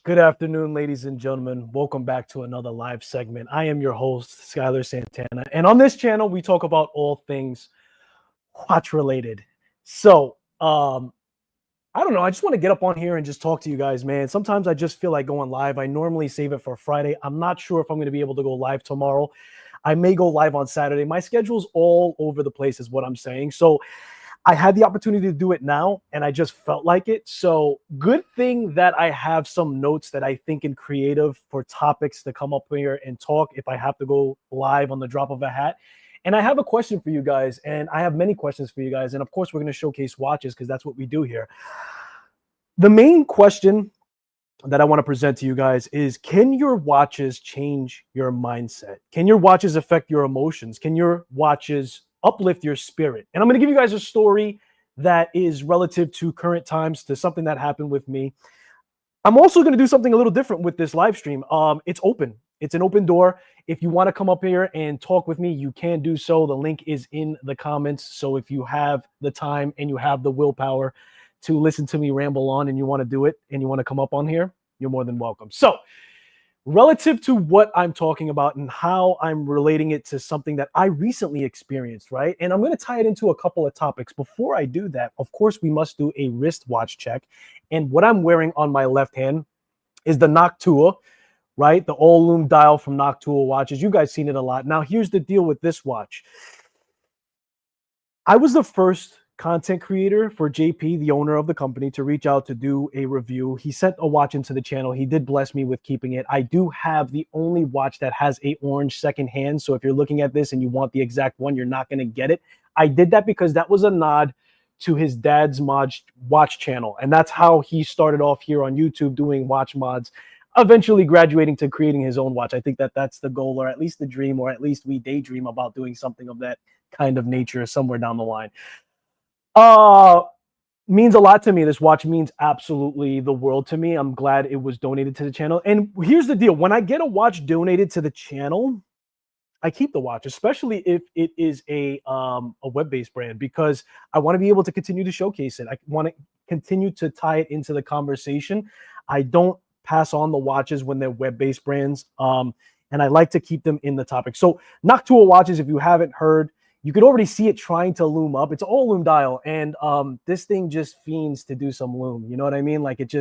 Good afternoon, ladies and gentlemen. Welcome back to another live segment. I am your host, Skylar Santana. And on this channel, we talk about all things watch related. So, I don't know. I just want to get up on here and just talk to you guys, man. Sometimes I just feel like going live. I normally save it for Friday. I'm not sure if I'm going to be able to go live tomorrow. I may go live on Saturday. My schedule's all over the place, is what I'm saying. So, I had the opportunity to do it now, and I just felt like it. So good thing that I have some notes that I think in creative for topics to come up here and talk if I have to go live on the drop of a hat. And I have a question for you guys, and I have many questions for you guys. And of course, we're going to showcase watches because that's what we do here. The main question that I want to present to you guys is, can your watches change your mindset? Can your watches affect your emotions? Can your watches uplift your spirit? And I'm going to give you guys a story that is relative to current times, to something that happened with me. I'm also going to do something a little different with this live stream. It's open. It's an open door. If you want to come up here and talk with me, you can do so. The link is in the comments. So if you have the time and you have the willpower to listen to me ramble on and you want to do it and you want to come up on here, you're more than welcome. So relative to what I'm talking about and how I'm relating it to something that I recently experienced, right? And I'm going to tie it into a couple of topics. Before I do that, of course, we must do a wristwatch check. And what I'm wearing on my left hand is the Noctua, right? The all lume dial from Noctua watches. You guys seen it a lot. Now, here's the deal with this watch. I was the first content creator for JP, the owner of the company, to reach out to do a review. He sent a watch into the channel. He did bless me with keeping it. I do have the only watch that has a orange second hand. So if you're looking at this and you want the exact one, you're not going to get it. I did that because that was a nod to his dad's watch channel. And that's how he started off here on YouTube doing watch mods, eventually graduating to creating his own watch. I think that that's the goal, or at least the dream, or at least we daydream about doing something of that kind of nature somewhere down the line. Means a lot to me. This watch means absolutely the world to me. I'm glad it was donated to the channel. And here's the deal. When I get a watch donated to the channel, I keep the watch, especially if it is a web-based brand, because I want to be able to continue to showcase it. I want to continue to tie it into the conversation. I don't pass on the watches when they're web-based brands, and I like to keep them in the topic. So Noctua watches, if you haven't heard, you could already see it trying to loom up. It's all lume dial, and this thing just fiends to do some lume. You know what I mean? Like it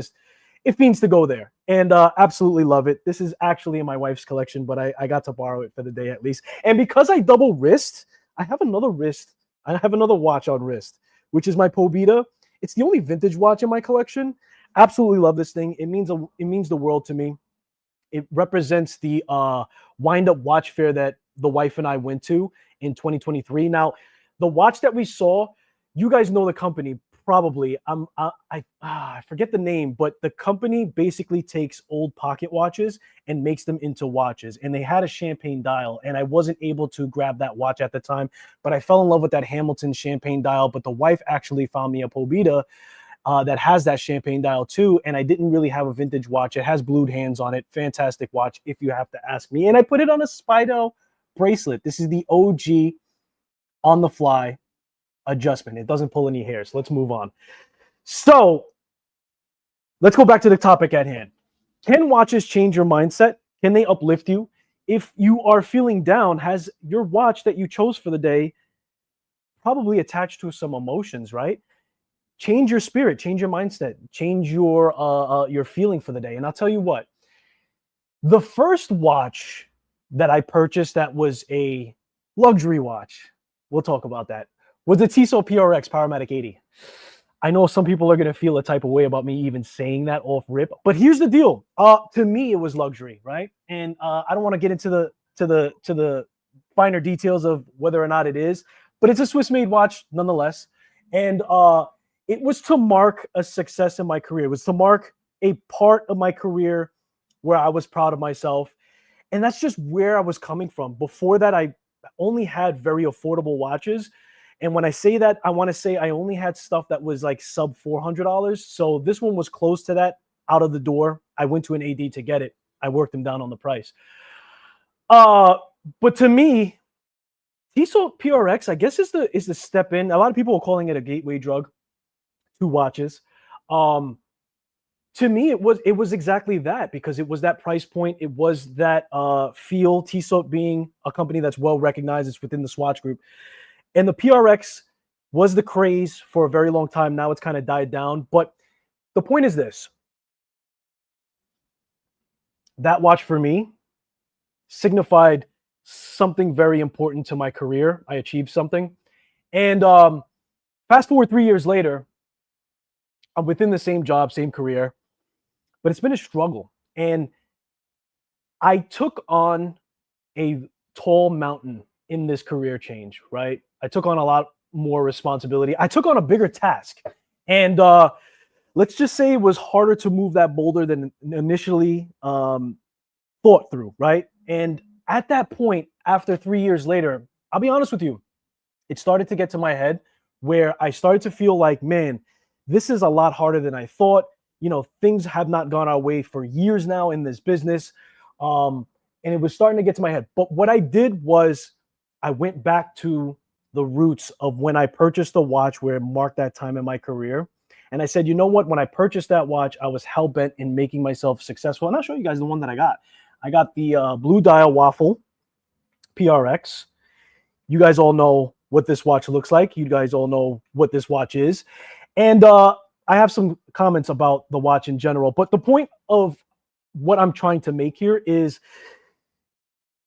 fiends to go there, and absolutely love it. This is actually in my wife's collection, but I got to borrow it for the day at least. And because I double wrist, I have another wrist. I have another watch on wrist, which is my Pobeda. It's the only vintage watch in my collection. Absolutely love this thing. It means the world to me. It represents the wind-up watch fair that the wife and I went to in 2023. Now, the watch that we saw, you guys know the company probably. I forget the name, but the company basically takes old pocket watches and makes them into watches. And they had a champagne dial, and I wasn't able to grab that watch at the time, but I fell in love with that Hamilton champagne dial. But the wife actually found me a Pobeda that has that champagne dial too, and I didn't really have a vintage watch. It has blued hands on it. Fantastic watch, if you have to ask me. And I put it on a Spido bracelet. This is the OG on the fly adjustment. It doesn't pull any hairs. Let's move on. So let's go back to the topic at hand. Can watches change your mindset? Can they uplift you? If you are feeling down, has your watch that you chose for the day probably attached to some emotions, right? Change your spirit, change your mindset, change your feeling for the day. And I'll tell you what, the first watch that I purchased that was a luxury watch, we'll talk about that, was the Tissot PRX Powermatic 80. I know some people are going to feel a type of way about me even saying that off rip, but here's the deal. To me, it was luxury, right? And I don't want to get into the finer details of whether or not it is, but it's a Swiss-made watch nonetheless. And it was to mark a success in my career. It was to mark a part of my career where I was proud of myself. And that's just where I was coming from. Before that, I only had very affordable watches. And when I say that, I want to say I only had stuff that was like sub $400. So this one was close to that out of the door. I went to an AD to get it. I worked him down on the price. But to me, Tissot PRX, I guess, is the step in. A lot of people are calling it a gateway drug to watches. To me, it was exactly that, because it was that price point. It was that feel. Tissot being a company that's well recognized, it's within the Swatch Group, and the PRX was the craze for a very long time. Now it's kind of died down, but the point is this: that watch for me signified something very important to my career. I achieved something, and fast forward 3 years later, I'm within the same job, same career, but it's been a struggle. And I took on a tall mountain in this career change, right? I took on a lot more responsibility. I took on a bigger task. And let's just say it was harder to move that boulder than initially thought through, right? And at that point, after 3 years later, I'll be honest with you, it started to get to my head where I started to feel like, man, this is a lot harder than I thought. You know, things have not gone our way for years now in this business. And it was starting to get to my head. But what I did was I went back to the roots of when I purchased the watch where it marked that time in my career. And I said, you know what? When I purchased that watch, I was hell bent in making myself successful. And I'll show you guys the one that I got. I got the Blue Dial Waffle PRX. You guys all know what this watch looks like. You guys all know what this watch is. And I have some comments about the watch in general. But the point of what I'm trying to make here is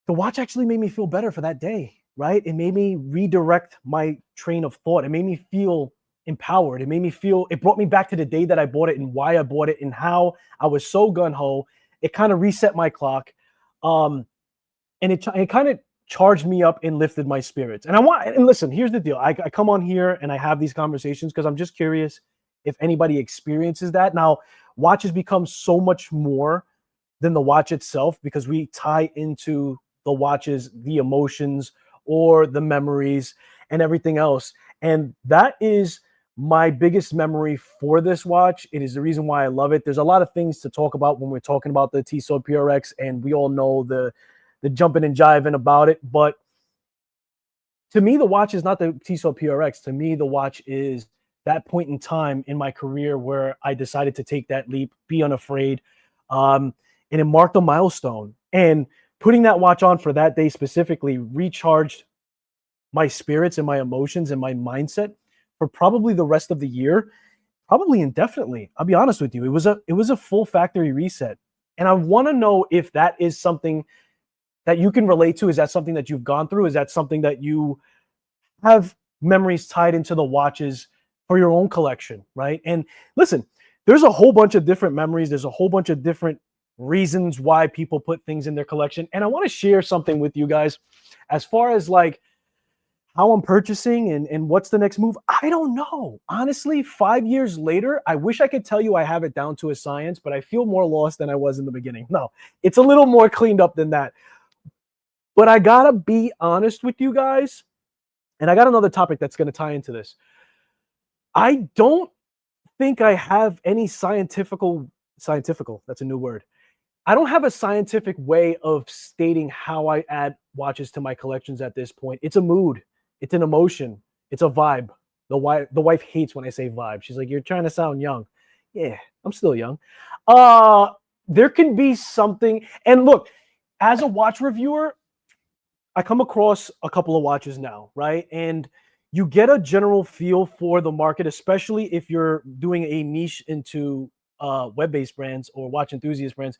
the watch actually made me feel better for that day, right? It made me redirect my train of thought. It made me feel empowered. It brought me back to the day that I bought it and why I bought it and how I was so gung-ho. It kind of reset my clock. And it kind of charged me up and lifted my spirits. And listen, here's the deal. I come on here and I have these conversations because I'm just curious if anybody experiences that. Now, watches become so much more than the watch itself because we tie into the watches, the emotions or the memories and everything else. And that is my biggest memory for this watch. It is the reason why I love it. There's a lot of things to talk about when we're talking about the Tissot PRX, and we all know the jumping and jiving about it. But to me, the watch is not the Tissot PRX. To me, the watch is that point in time in my career where I decided to take that leap, be unafraid. And it marked a milestone. And putting that watch on for that day specifically recharged my spirits and my emotions and my mindset for probably the rest of the year, probably indefinitely. I'll be honest with you. It was a full factory reset. And I want to know if that is something that you can relate to. Is that something that you've gone through? Is that something that you have memories tied into the watches for your own collection, right? And listen, there's a whole bunch of different memories. There's a whole bunch of different reasons why people put things in their collection. And I want to share something with you guys as far as like how I'm purchasing and what's the next move. I don't know. Honestly, 5 years later, I wish I could tell you I have it down to a science, but I feel more lost than I was in the beginning. No, it's a little more cleaned up than that. But I gotta be honest with you guys, and I got another topic that's going to tie into this. I don't think I have any scientific, that's a new word. I don't have a scientific way of stating how I add watches to my collections at this point. It's a mood. It's an emotion. It's a vibe. The wife hates when I say vibe. She's like, you're trying to sound young. Yeah, I'm still young. There can be something. And look, as a watch reviewer, I come across a couple of watches now, right? And you get a general feel for the market, especially if you're doing a niche into web-based brands or watch enthusiast brands.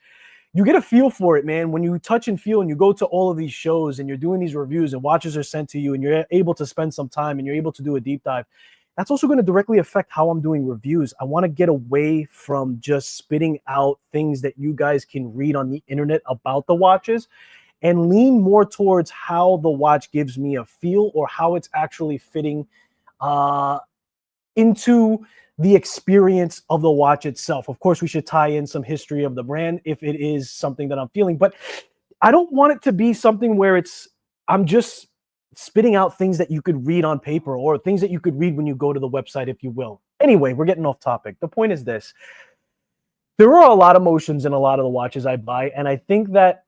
You get a feel for it, man. When you touch and feel and you go to all of these shows and you're doing these reviews and watches are sent to you and you're able to spend some time and you're able to do a deep dive, that's also going to directly affect how I'm doing reviews. I want to get away from just spitting out things that you guys can read on the internet about the watches and lean more towards how the watch gives me a feel or how it's actually fitting into the experience of the watch itself. Of course, we should tie in some history of the brand if it is something that I'm feeling, but I don't want it to be something where I'm just spitting out things that you could read on paper or things that you could read when you go to the website, if you will. Anyway, we're getting off topic. The point is this. There are a lot of emotions in a lot of the watches I buy, and I think that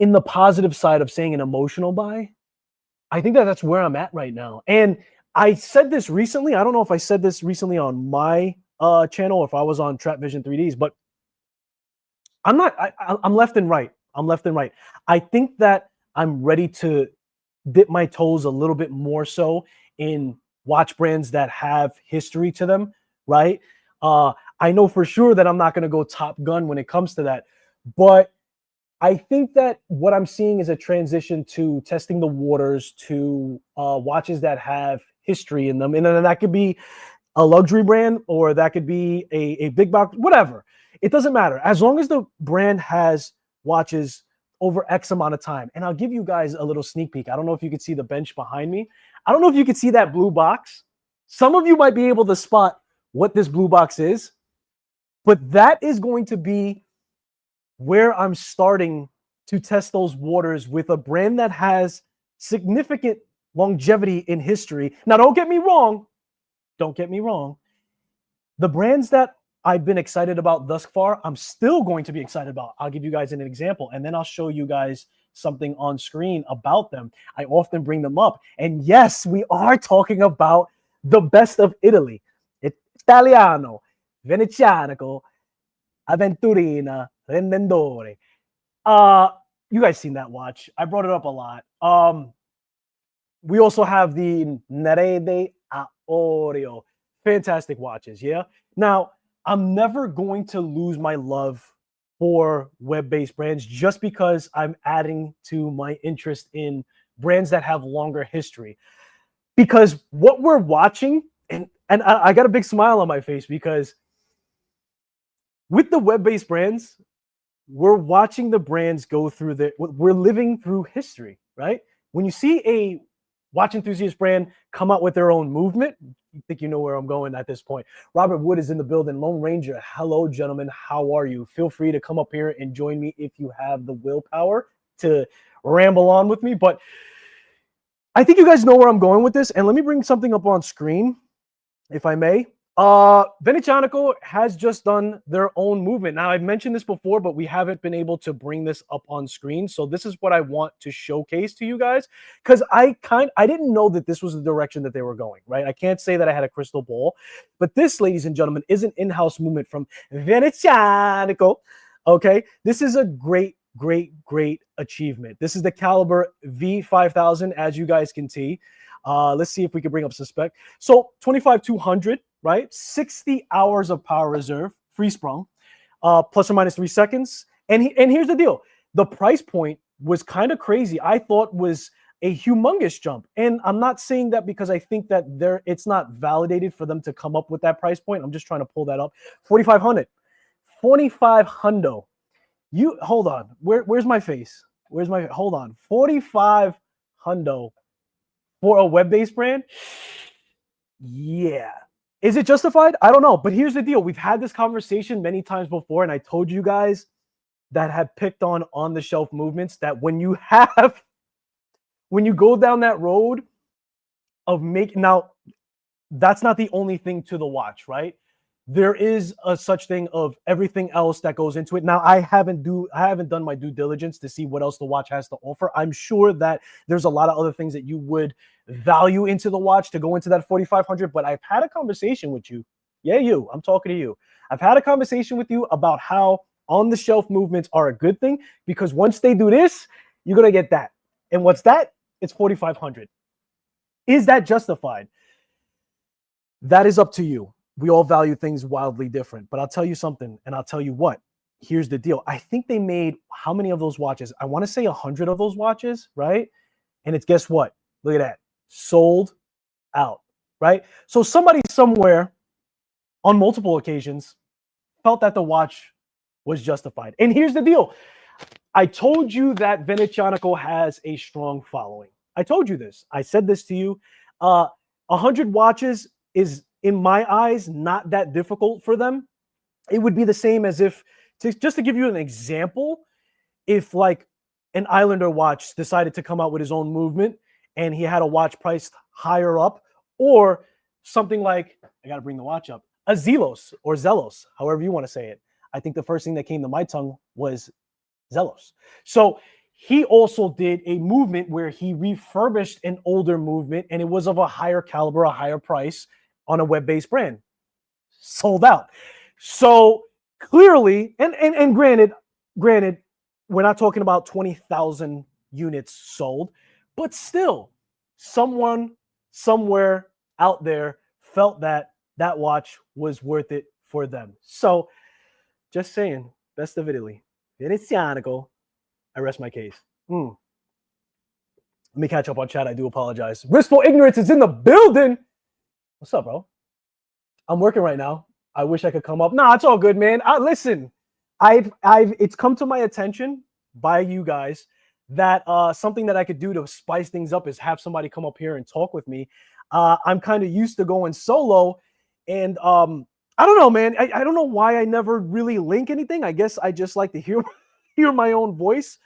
in the positive side of saying an emotional buy, I think that that's where I'm at right now. And I said this recently. I don't know if I said this recently on my channel or if I was on Trap Vision 3Ds, but I'm not. I'm left and right. I'm left and right. I think that I'm ready to dip my toes a little bit more so in watch brands that have history to them, right? I know for sure that I'm not going to go Top Gun when it comes to that, but I think that what I'm seeing is a transition to testing the waters to watches that have history in them, and then that could be a luxury brand or that could be a big box, whatever. It doesn't matter as long as the brand has watches over X amount of time. And I'll give you guys a little sneak peek. I don't know if you can see the bench behind me. I don't know if you can see that blue box. Some of you might be able to spot what this blue box is, but that is going to be where I'm starting to test those waters with a brand that has significant longevity in history. Now, don't get me wrong. Don't get me wrong. The brands that I've been excited about thus far, I'm still going to be excited about. I'll give you guys an example, and then I'll show you guys something on screen about them. I often bring them up. And yes, we are talking about the best of Italy. Italiano, Veneziano, Aventurina, Rendendore. You guys seen that watch. I brought it up a lot. We also have the Nerede Aureo. Fantastic watches, yeah? Now, I'm never going to lose my love for web-based brands just because I'm adding to my interest in brands that have longer history. Because what we're watching, and I got a big smile on my face because with the web-based brands, we're watching the brands go through we're living through history, right? When you see a watch enthusiast brand come out with their own movement, you think you know where I'm going at this point. Robert Wood is in the building. Lone Ranger, hello, gentlemen. How are you? Feel free to come up here and join me if you have the willpower to ramble on with me. But I think you guys know where I'm going with this. And let me bring something up on screen, if I may. Veneziano has just done their own movement. Now, I've mentioned this before, but we haven't been able to bring this up on screen. So this is what I want to showcase to you guys, because I didn't know that this was the direction that they were going, right? I can't say that I had a crystal ball, but this, ladies and gentlemen, is an in-house movement from Veneziano. Okay, this is a great achievement. This is the caliber V5000, as you guys can see. Let's see if we can bring up suspect. So 25-200, right? 60 hours of power reserve, free sprung, plus or minus 3 seconds. And here's the deal. The price point was kind of crazy. I thought was a humongous jump. And I'm not saying that because I think that it's not validated for them to come up with that price point. I'm just trying to pull that up. 4,500. 4,500. You hold on. Where's my face? Hold on. 4,500 for a web-based brand? Yeah. Is it justified? I don't know. But here's the deal. We've had this conversation many times before, and I told you guys that have picked on the shelf movements that when you go down that road of now, that's not the only thing to the watch, right? There is a such thing of everything else that goes into it. Now, I haven't done my due diligence to see what else the watch has to offer. I'm sure that there's a lot of other things that you would value into the watch to go into that 4,500, but I've had a conversation with you. Yeah, I'm talking to you. I've had a conversation with you about how on-the-shelf movements are a good thing because once they do this, you're going to get that. And what's that? It's 4,500. Is that justified? That is up to you. We all value things wildly different, but I'll tell you something, and I'll tell you what. Here's the deal. I think they made how many of those watches? I want to say 100 of those watches, right? And it's guess what? Look at that. Sold out, right? So somebody somewhere on multiple occasions felt that the watch was justified. And here's the deal. I told you that Veneziano has a strong following. I told you this. I said this to you. 100 watches is, in my eyes, not that difficult for them. It would be the same as if, just to give you an example, if like an Islander watch decided to come out with his own movement and he had a watch priced higher up, or something like, I got to bring the watch up, a Zelos or Zelos, however you want to say it. I think the first thing that came to my tongue was Zelos. So he also did a movement where he refurbished an older movement and it was of a higher caliber, a higher price on a web-based brand. sold out. So clearly, and granted, we're not talking about 20,000 units sold, but still, someone somewhere out there felt that that watch was worth it for them. So just saying, best of Italy. Venezianico. I rest my case. Let me catch up on chat. I do apologize. Wistful Ignorance is in the building. What's up, bro? I'm working right now. I wish I could come up. Nah, it's all good, man. Listen, it's come to my attention by you guys that something that I could do to spice things up is have somebody come up here and talk with me. I'm kind of used to going solo, and I don't know, man. I don't know why I never really link anything. I guess I just like to hear my own voice.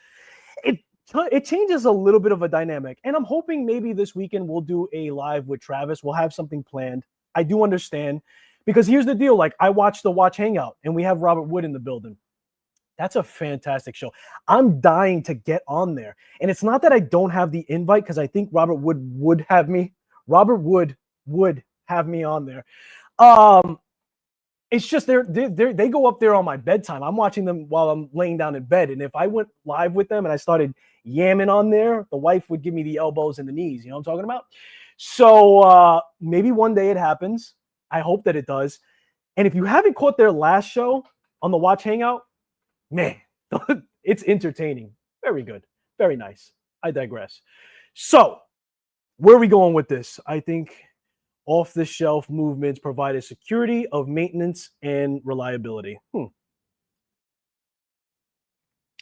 It changes a little bit of a dynamic, and I'm hoping maybe this weekend we'll do a live with Travis. We'll have something planned. I do understand, because here's the deal. Like, I watched the Watch Hangout, and we have Robert Wood in the building. That's a fantastic show. I'm dying to get on there, and it's not that I don't have the invite, because I think Robert Wood would have me. Robert Wood would have me on there. It's just they go up there on my bedtime. I'm watching them while I'm laying down in bed, and if I went live with them and I started yamming on there, the wife would give me the elbows and the knees. You know what I'm talking about? So maybe one day it happens. I hope that it does. And if you haven't caught their last show on the Watch Hangout, man, it's entertaining. Very good. Very nice. I digress. So where are we going with this? I think off-the-shelf movements provide a security of maintenance and reliability.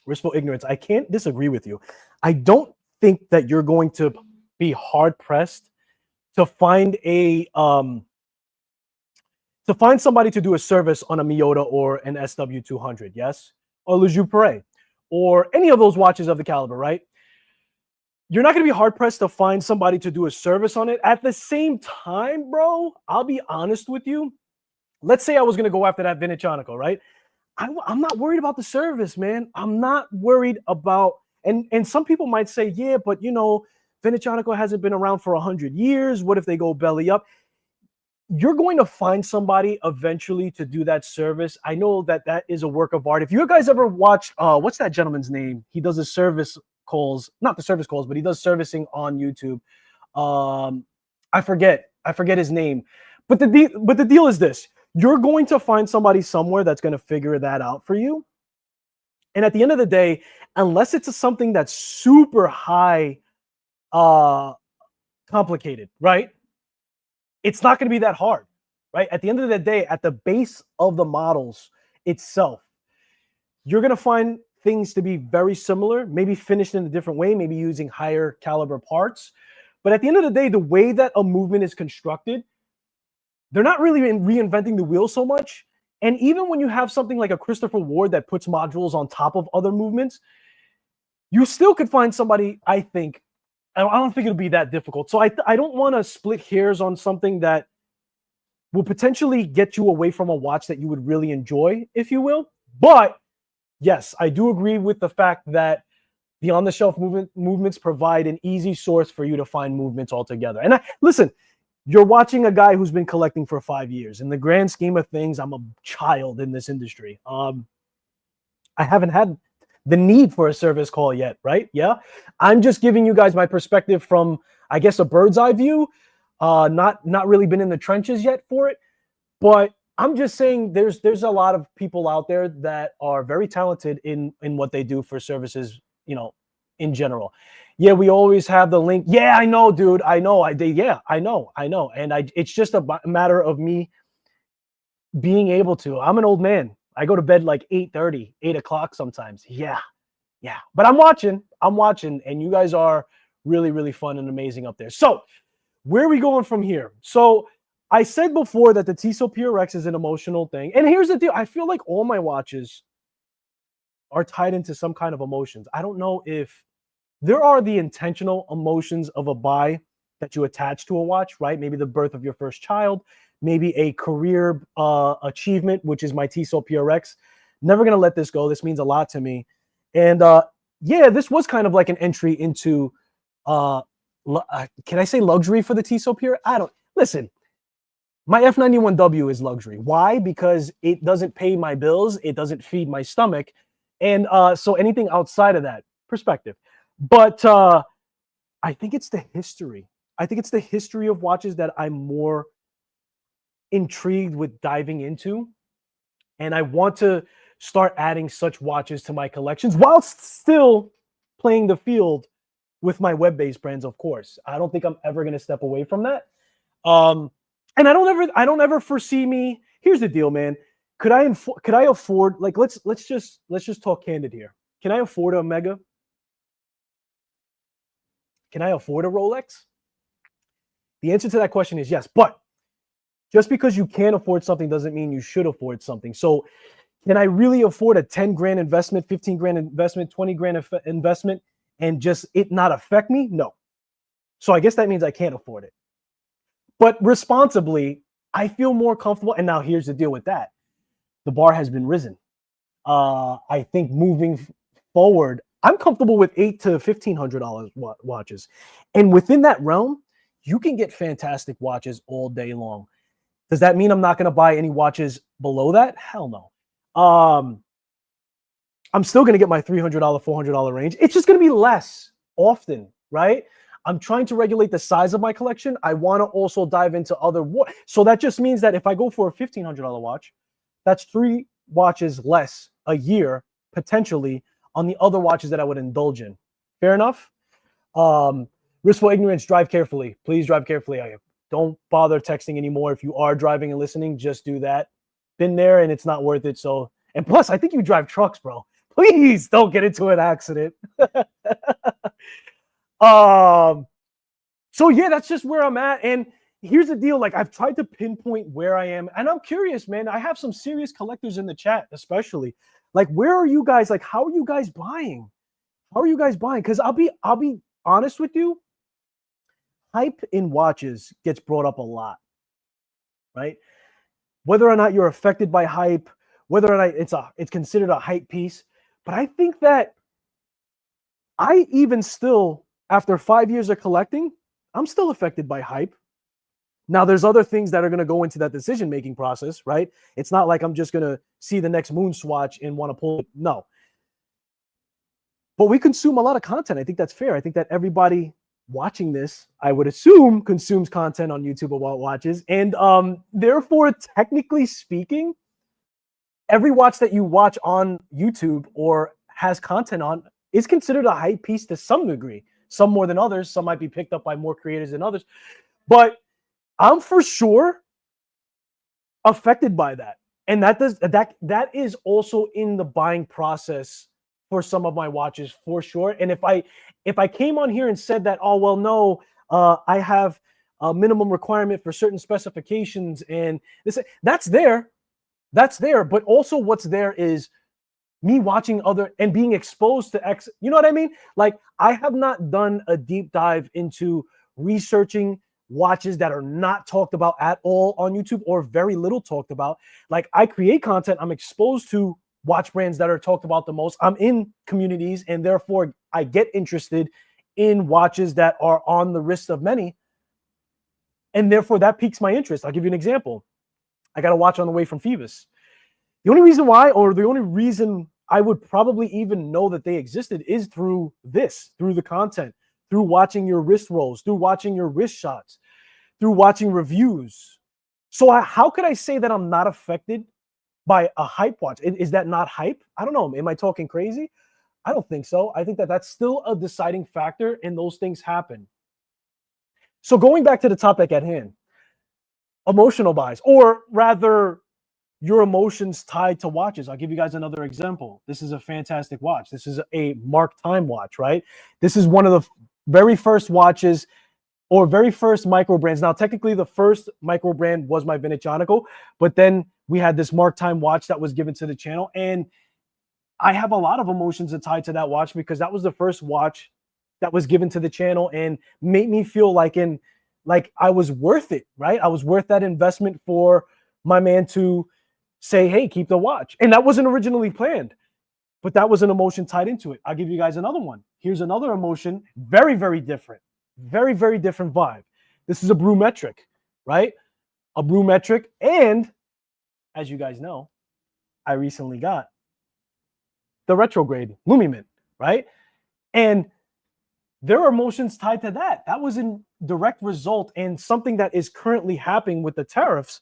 Wistful Ignorance. I can't disagree with you. I don't think that you're going to be hard-pressed to find somebody to do a service on a Miyota or an SW200, yes? Or Le Jouperet, or any of those watches of the caliber, right? You're not going to be hard-pressed to find somebody to do a service on it. At the same time, bro, I'll be honest with you. Let's say I was going to go after that Venezianico, right? I'm not worried about the service, man. I'm not worried about, and some people might say, yeah, but you know, Venezianico hasn't been around for 100 years. What if they go belly up? You're going to find somebody eventually to do that service. I know that that is a work of art. If you guys ever watched, what's that gentleman's name? He does a service calls, not the service calls, but he does servicing on YouTube. I forget his name. But the deal is this: you're going to find somebody somewhere that's going to figure that out for you. And at the end of the day, unless it's something that's super high, complicated, right? It's not going to be that hard, right? At the end of the day, at the base of the models itself, you're going to find things to be very similar, maybe finished in a different way, maybe using higher caliber parts. But at the end of the day, the way that a movement is constructed, they're not really reinventing the wheel so much. And even when you have something like a Christopher Ward that puts modules on top of other movements, you still could find somebody, I think. I don't think it'll be that difficult. So I don't want to split hairs on something that will potentially get you away from a watch that you would really enjoy, if you will. But yes, I do agree with the fact that the on-the-shelf movements provide an easy source for you to find movements altogether. And listen, you're watching a guy who's been collecting for 5 years. In the grand scheme of things, I'm a child in this industry. I haven't had the need for a service call yet, right? Yeah, I'm just giving you guys my perspective from, I guess, a bird's eye view. Not really been in the trenches yet for it, but I'm just saying there's a lot of people out there that are very talented in what they do for services, you know, in general. Yeah, we always have the link. Yeah, I know, dude. I know. I know. And it's just a matter of me being able to. I'm an old man. I go to bed like 8:30, 8 o'clock sometimes. Yeah. But I'm watching, and you guys are really, really fun and amazing up there. So where are we going from here? So I said before that the Tissot PRX is an emotional thing. And here's the deal. I feel like all my watches are tied into some kind of emotions. I don't know if there are the intentional emotions of a buy that you attach to a watch, right? Maybe the birth of your first child, maybe a career achievement, which is my Tissot PRX. Never going to let this go. This means a lot to me. And yeah, this was kind of like an entry into, can I say luxury for the Tissot PRX? Listen, My F91W is luxury. Why? Because it doesn't pay my bills. It doesn't feed my stomach. And so anything outside of that, perspective. But I think it's the history. I think it's the history of watches that I'm more intrigued with diving into. And I want to start adding such watches to my collections while still playing the field with my web-based brands, of course. I don't think I'm ever going to step away from that. And I don't ever foresee me. Here's the deal, man. Could I afford, like, let's just talk candid here. Can I afford a Omega? Can I afford a Rolex? The answer to that question is yes. But just because you can afford something doesn't mean you should afford something. So can I really afford a 10 grand investment, 15 grand investment, 20 grand investment, and just it not affect me? No. So I guess that means I can't afford it. But responsibly, I feel more comfortable. And now here's the deal with that. The bar has been risen. I think moving forward, I'm comfortable with $800 to $1,500 watches. And within that realm, you can get fantastic watches all day long. Does that mean I'm not going to buy any watches below that? Hell no. I'm still going to get my $300, $400 range. It's just going to be less often, right? I'm trying to regulate the size of my collection. I want to also dive into other. So that just means that if I go for a $1,500 watch, that's 3 watches less a year, potentially, on the other watches that I would indulge in. Fair enough? Riskful ignorance, drive carefully. Please drive carefully. Don't bother texting anymore. If you are driving and listening, just do that. Been there and it's not worth it. So, and plus, I think you drive trucks, bro. Please don't get into an accident. So yeah, that's just where I'm at. And here's the deal. Like, I've tried to pinpoint where I am, and I'm curious, man. I have some serious collectors in the chat, especially. Like, where are you guys? Like, how are you guys buying? How are you guys buying? Because I'll be honest with you. Hype in watches gets brought up a lot, right? Whether or not you're affected by hype, whether or not it's considered a hype piece. But I think that I even still, after 5 years of collecting, I'm still affected by hype. Now, there's other things that are going to go into that decision-making process, right? It's not like I'm just going to see the next moon swatch and want to pull it. No. But we consume a lot of content. I think that's fair. I think that everybody watching this, I would assume, consumes content on YouTube about watches. And therefore, technically speaking, every watch that you watch on YouTube or has content on is considered a hype piece to some degree. Some more than others. Some might be picked up by more creators than others. But I'm for sure affected by that. And that is also in the buying process for some of my watches, for sure. And if I came on here and said that, oh, well, no, I have a minimum requirement for certain specifications and that's there. But also what's there is me watching other and being exposed to you know what I mean? Like, I have not done a deep dive into researching watches that are not talked about at all on YouTube or very little talked about. Like, I create content, I'm exposed to watch brands that are talked about the most. I'm in communities, and therefore I get interested in watches that are on the wrist of many. And therefore that piques my interest. I'll give you an example. I got a watch on the way from Phoebus. The only reason why, or the only reason I would probably even know that they existed is through the content, through watching your wrist rolls, through watching your wrist shots, through watching reviews. So how could I say that I'm not affected by a hype watch? Is that not hype? I don't know. Am I talking crazy? I don't think so. I think that that's still a deciding factor, and those things happen. So going back to the topic at hand, emotional buys, or rather your emotions tied to watches. I'll give you guys another example. This is a fantastic watch. This is a Mark Time watch, right? This is one of the very first watches or very first micro brands. Now, technically, the first micro brand was my Vinicianico, but then we had this Mark Time watch that was given to the channel. And I have a lot of emotions tied to that watch because that was the first watch that was given to the channel and made me feel like I was worth it, right? I was worth that investment for my man to say, hey, keep the watch. And that wasn't originally planned, but that was an emotion tied into it. I'll give you guys another one. Here's another emotion, very, very different. Very, very different vibe. This is a Brumetric, right? a Brew Metric, and as you guys know, I recently got the retrograde Lumimint, right? And there are emotions tied to that. That was in direct result and something that is currently happening with the tariffs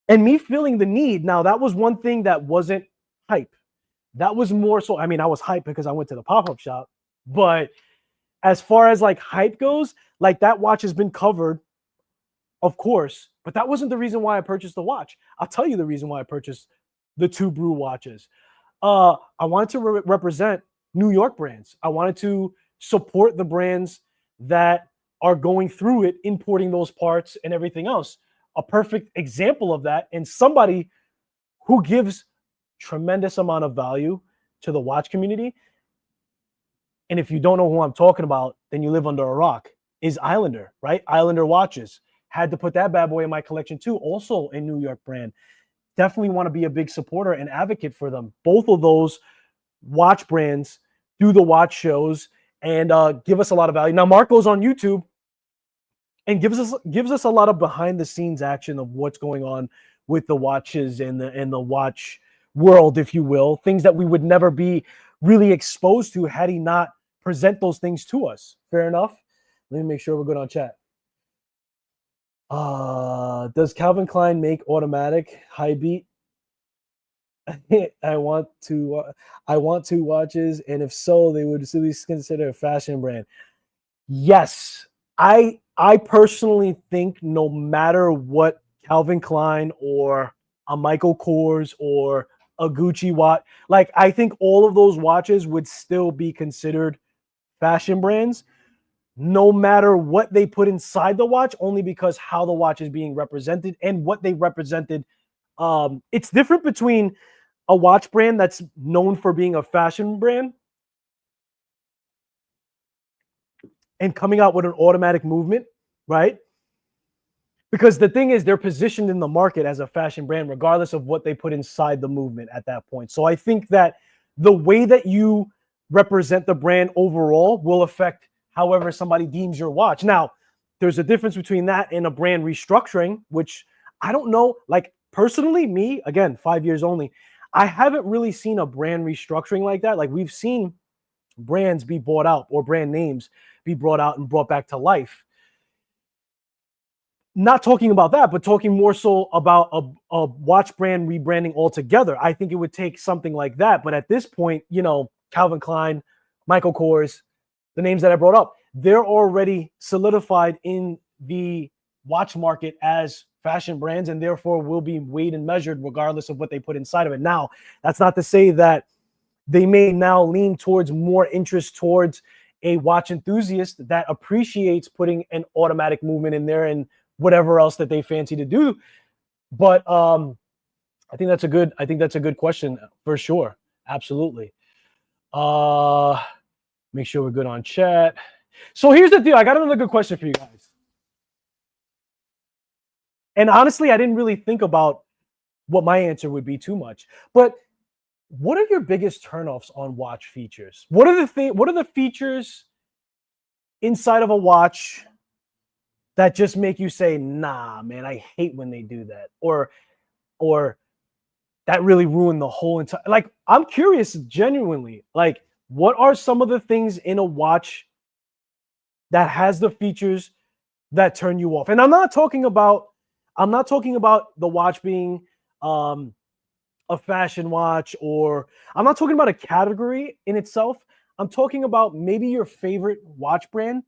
and me feeling the need. Now, that was one thing that wasn't hype. That was more so, I mean, I was hyped because I went to the pop-up shop, but as far as like hype goes, like that watch has been covered, of course, but that wasn't the reason why I purchased the watch. I'll tell you the reason why I purchased the two Brew watches. I wanted to represent New York brands. I wanted to support the brands that are going through it, importing those parts and everything else. A perfect example of that, and somebody who gives tremendous amount of value to the watch community. And if you don't know who I'm talking about, then you live under a rock, is Islander, right? Islander watches. Had to put that bad boy in my collection too. Also a New York brand. Definitely want to be a big supporter and advocate for them. Both of those watch brands do the watch shows and give us a lot of value. Now, Mark goes on YouTube and gives us a lot of behind the scenes action of what's going on with the watches and the watch world, if you will, things that we would never be really exposed to had he not present those things to us. Fair enough. Let me make sure we're good on chat. Does Calvin Klein make automatic high beat? I want two watches, and if so, they would at least consider a fashion brand. Yes, I personally think no matter what Calvin Klein or a Michael Kors or a Gucci watch, like I think all of those watches would still be considered fashion brands, no matter what they put inside the watch, only because how the watch is being represented and what they represented. It's different between a watch brand that's known for being a fashion brand and coming out with an automatic movement, right? Because the thing is, they're positioned in the market as a fashion brand, regardless of what they put inside the movement at that point. So I think that the way that you represent the brand overall will affect however somebody deems your watch. Now, there's a difference between that and a brand restructuring, which I don't know. Like personally, me, again, 5 years only, I haven't really seen a brand restructuring like that. Like we've seen brands be bought out or brand names be brought out and brought back to life. Not talking about that, but talking more so about a watch brand rebranding altogether. I think it would take something like that. But at this point, you know, Calvin Klein, Michael Kors, the names that I brought up, they're already solidified in the watch market as fashion brands and therefore will be weighed and measured regardless of what they put inside of it. Now, that's not to say that they may now lean towards more interest towards a watch enthusiast that appreciates putting an automatic movement in there and whatever else that they fancy to do. But I think that's a good question for sure. Absolutely. Make sure we're good on chat. So here's the deal. I got another good question for you guys. And honestly, I didn't really think about what my answer would be too much. But what are your biggest turnoffs on watch features? What are the features inside of a watch that just make you say, nah, man, I hate when they do that? Or that really ruined the whole entire, like, I'm curious genuinely, like, what are some of the things in a watch that has the features that turn you off? And I'm not talking about the watch being a fashion watch, or I'm not talking about a category in itself. I'm talking about maybe your favorite watch brand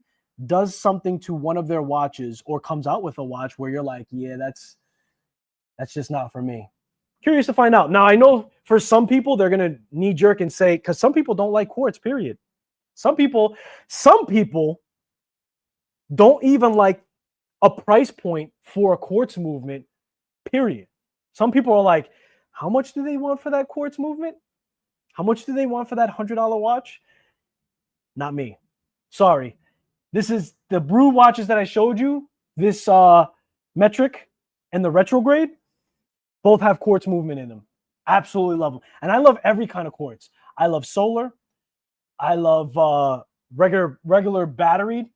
does something to one of their watches or comes out with a watch where you're like, yeah, that's just not for me. Curious to find out. Now, I know for some people, they're going to knee jerk and say, because some people don't like quartz, period. Some people don't even like a price point for a quartz movement, period. Some people are like, how much do they want for that quartz movement? How much do they want for that $100 watch? Not me. Sorry. This is the Brew watches that I showed you. This Metric and the Retrograde both have quartz movement in them. Absolutely love them. And I love every kind of quartz. I love solar. I love regular battery.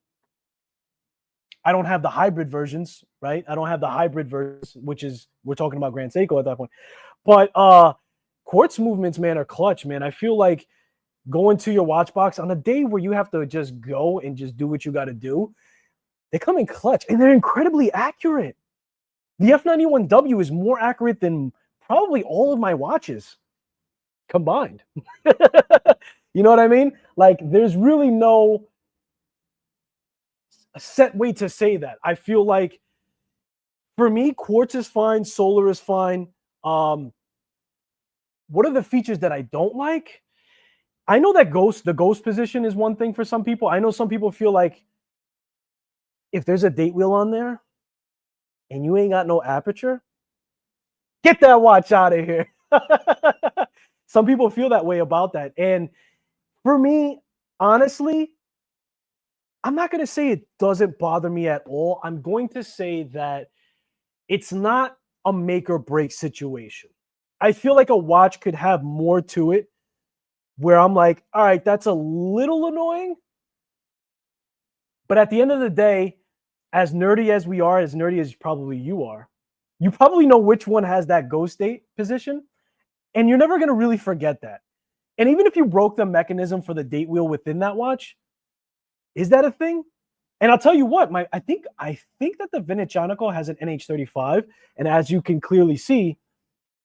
I don't have the hybrid versions, right? I don't have the hybrid versions, which is, we're talking about Grand Seiko at that point. But quartz movements, man, are clutch, man. I feel like going to your watch box on a day where you have to just go and just do what you got to do, they come in clutch and they're incredibly accurate. The F91W is more accurate than probably all of my watches combined. You know what I mean? Like, there's really no set way to say that. I feel like for me, quartz is fine, solar is fine. What are the features that I don't like? I know that the ghost position is one thing for some people. I know some people feel like if there's a date wheel on there and you ain't got no aperture, get that watch out of here. Some people feel that way about that. And for me, honestly, I'm not going to say it doesn't bother me at all. I'm going to say that it's not a make or break situation. I feel like a watch could have more to it where I'm like, all right, that's a little annoying. But at the end of the day, as nerdy as we are, as nerdy as probably you are, you probably know which one has that ghost date position. And you're never going to really forget that. And even if you broke the mechanism for the date wheel within that watch, is that a thing? And I'll tell you what, I think that the Venetianico has an NH35, and as you can clearly see,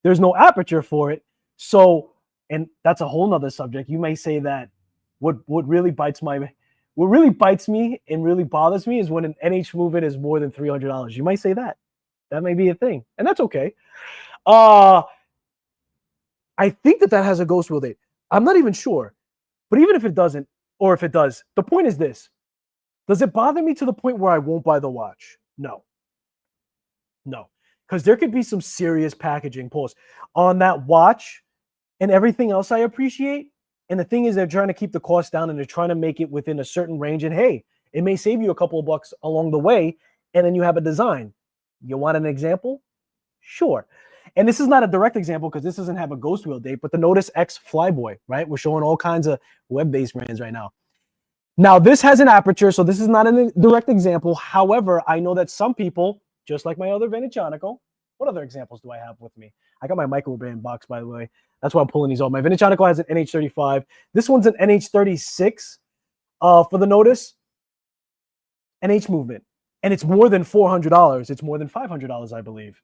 there's no aperture for it. So, and that's a whole nother subject. You may say that what really bites me and really bothers me is when an NH movement is more than $300. You might say that. That may be a thing, and that's okay. I think that has a ghost wheel date. I'm not even sure, but even if it doesn't, or if it does, the point is this. Does it bother me to the point where I won't buy the watch? No. Because there could be some serious packaging pulls on that watch and everything else I appreciate. And the thing is, they're trying to keep the cost down and they're trying to make it within a certain range. And hey, it may save you a couple of bucks along the way. And then you have a design. You want an example? Sure. And this is not a direct example because this doesn't have a ghost wheel date, but the Notice X Flyboy, right? We're showing all kinds of web-based brands right now. Now, this has an aperture, so this is not a direct example. However, I know that some people, just like my other Venetianico, what other examples do I have with me? I got my microbrand box, by the way. That's why I'm pulling these off. My Venetianico has an NH35. This one's an NH36 for the Notice NH movement. And it's more than $400. It's more than $500, I believe.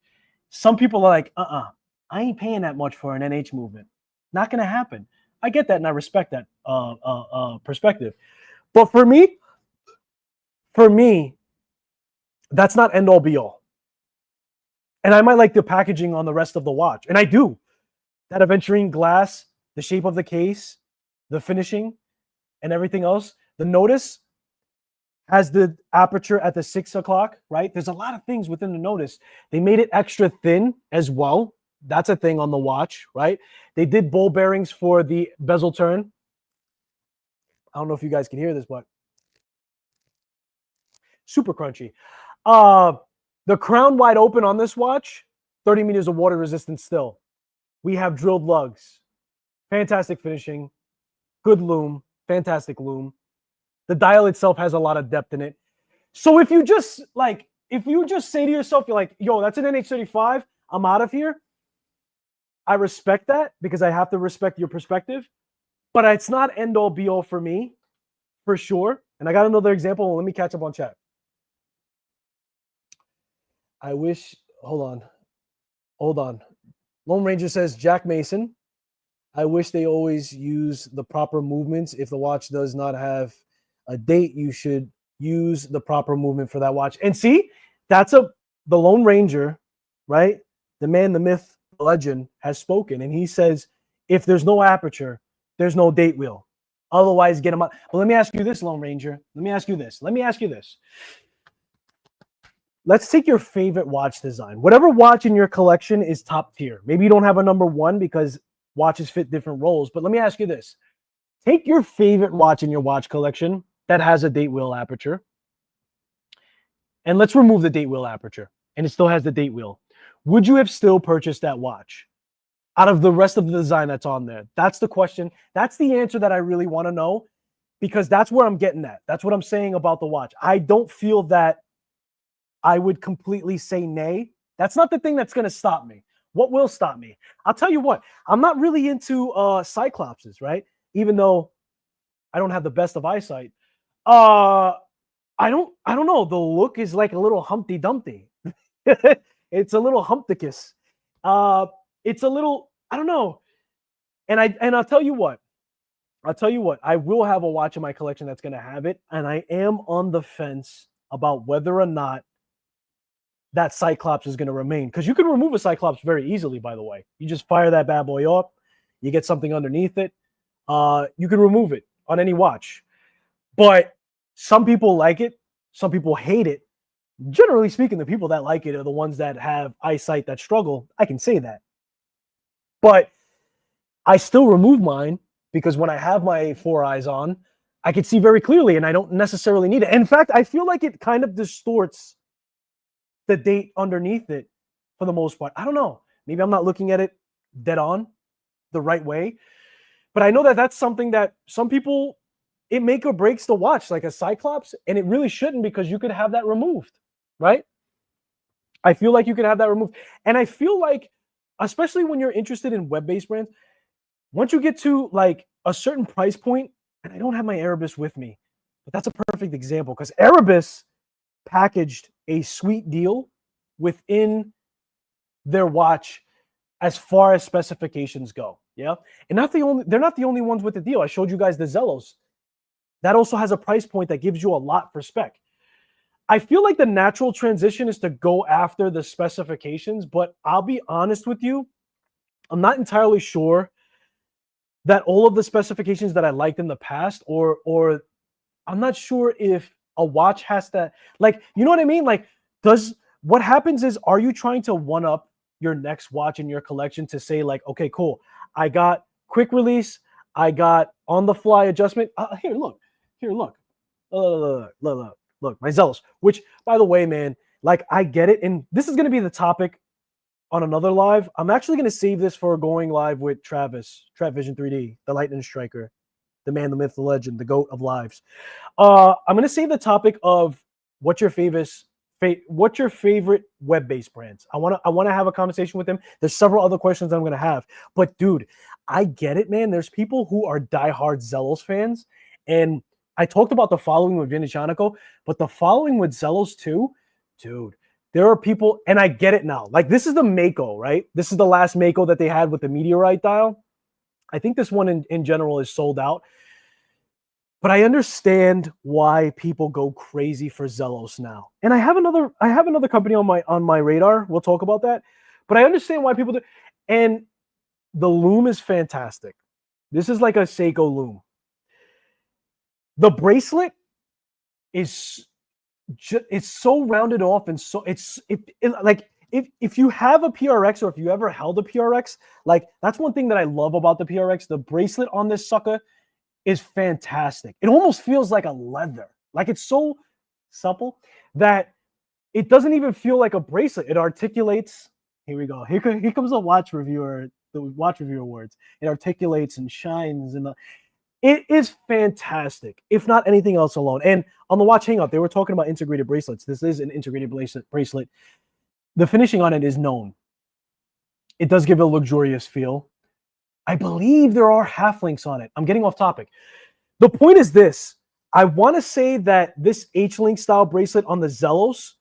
Some people are like, I ain't paying that much for an NH movement. Not going to happen. I get that and I respect that perspective. But for me, that's not end all be all. And I might like the packaging on the rest of the watch. And I do. That aventurine glass, the shape of the case, the finishing, and everything else. The Notice has the aperture at the 6 o'clock, right? There's a lot of things within the Notice. They made it extra thin as well. That's a thing on the watch, right? They did ball bearings for the bezel turn. I don't know if you guys can hear this, but super crunchy. The crown wide open on this watch, 30 meters of water resistance still. We have drilled lugs. Fantastic finishing. Good loom. Fantastic loom. The dial itself has a lot of depth in it. So if you just say to yourself, you're like, yo, that's an NH35, I'm out of here. I respect that because I have to respect your perspective. But it's not end all be all for me, for sure. And I got another example. Let me catch up on chat. I wish, hold on. Lone Ranger says, Jack Mason, I wish they always use the proper movements. If the watch does not have a date, you should use the proper movement for that watch. And see, that's the Lone Ranger, right? The man, the myth, the legend has spoken. And he says, if there's no aperture, there's no date wheel. Otherwise, get them up. But let me ask you this, Lone Ranger. Let me ask you this. Let's take your favorite watch design. Whatever watch in your collection is top tier. Maybe you don't have a number one because watches fit different roles. But let me ask you this. Take your favorite watch in your watch collection that has a date wheel aperture. And let's remove the date wheel aperture. And it still has the date wheel. Would you have still purchased that watch out of the rest of the design that's on there? That's the question. That's the answer that I really want to know, because that's where I'm getting at. That's what I'm saying about the watch. I don't feel that I would completely say nay. That's not the thing that's going to stop me. What will stop me? I'll tell you what, I'm not really into Cyclopses, right? Even though I don't have the best of eyesight. I don't know. The look is like a little Humpty Dumpty. It's a little Humpticus. Uh, it's a little, I don't know. And I'll tell you what. I will have a watch in my collection that's going to have it, and I am on the fence about whether or not that Cyclops is going to remain, because you can remove a Cyclops very easily. By the way, you just fire that bad boy up, you get something underneath it. You can remove it on any watch, but some people like it, some people hate it. Generally speaking, the people that like it are the ones that have eyesight that struggle. I can say that, but I still remove mine because when I have my 4 eyes on, I can see very clearly, and I don't necessarily need it. In fact, I feel like it kind of distorts the date underneath it for the most part. I don't know. Maybe I'm not looking at it dead on the right way, but I know that that's something that some people, it make or breaks the watch, like a Cyclops, and it really shouldn't, because you could have that removed, right? I feel like you could have that removed. And I feel like, especially when you're interested in web-based brands, once you get to like a certain price point, and I don't have my Erebus with me, but that's a perfect example, because Erebus packaged a sweet deal within their watch as far as specifications go. Yeah. And they're not the only ones with the deal. I showed you guys the Zelos. That also has a price point that gives you a lot for spec. I feel like the natural transition is to go after the specifications, but I'll be honest with you, I'm not entirely sure that all of the specifications that I liked in the past, or I'm not sure if a watch has to, like, you know what I mean? Like, what happens is, are you trying to one up your next watch in your collection to say like, okay, cool, I got quick release, I got on the fly adjustment. Here, look, look, my Zelos, which, by the way, man, like, I get it. And this is going to be the topic on another live. I'm actually going to save this for going live with Travis, Vision 3D, the Lightning Striker, the man, the myth, the legend, the GOAT of lives. I'm going to save the topic of what's your favorite web-based brands. I want to have a conversation with him. There's several other questions I'm going to have, but dude, I get it, man. There's people who are diehard Zelos fans, and I talked about the following with Vinicianico, but the following with Zelos too, dude. There are people, and I get it now. Like, this is the Mako, right? This is the last Mako that they had with the Meteorite dial. I think this one in general is sold out. But I understand why people go crazy for Zelos now. And I have another company on my radar. We'll talk about that. But I understand why people do. And the loom is fantastic. This is like a Seiko loom. The bracelet is it's so rounded off, and so like, if you have a PRX, or if you ever held a PRX, like, that's one thing that I love about the PRX. The bracelet on this sucker is fantastic. It almost feels like a leather. Like, it's so supple that it doesn't even feel like a bracelet. It articulates. Here we go. Here comes the watch reviewer words. It articulates and shines, and it is fantastic, if not anything else alone. And on the Watch Hangout, they were talking about integrated bracelets. This is an integrated bracelet. The finishing on it is known. It does give it a luxurious feel. I believe there are half links on it. I'm getting off topic. The point is this. I want to say that this H-Link style bracelet on the Zelos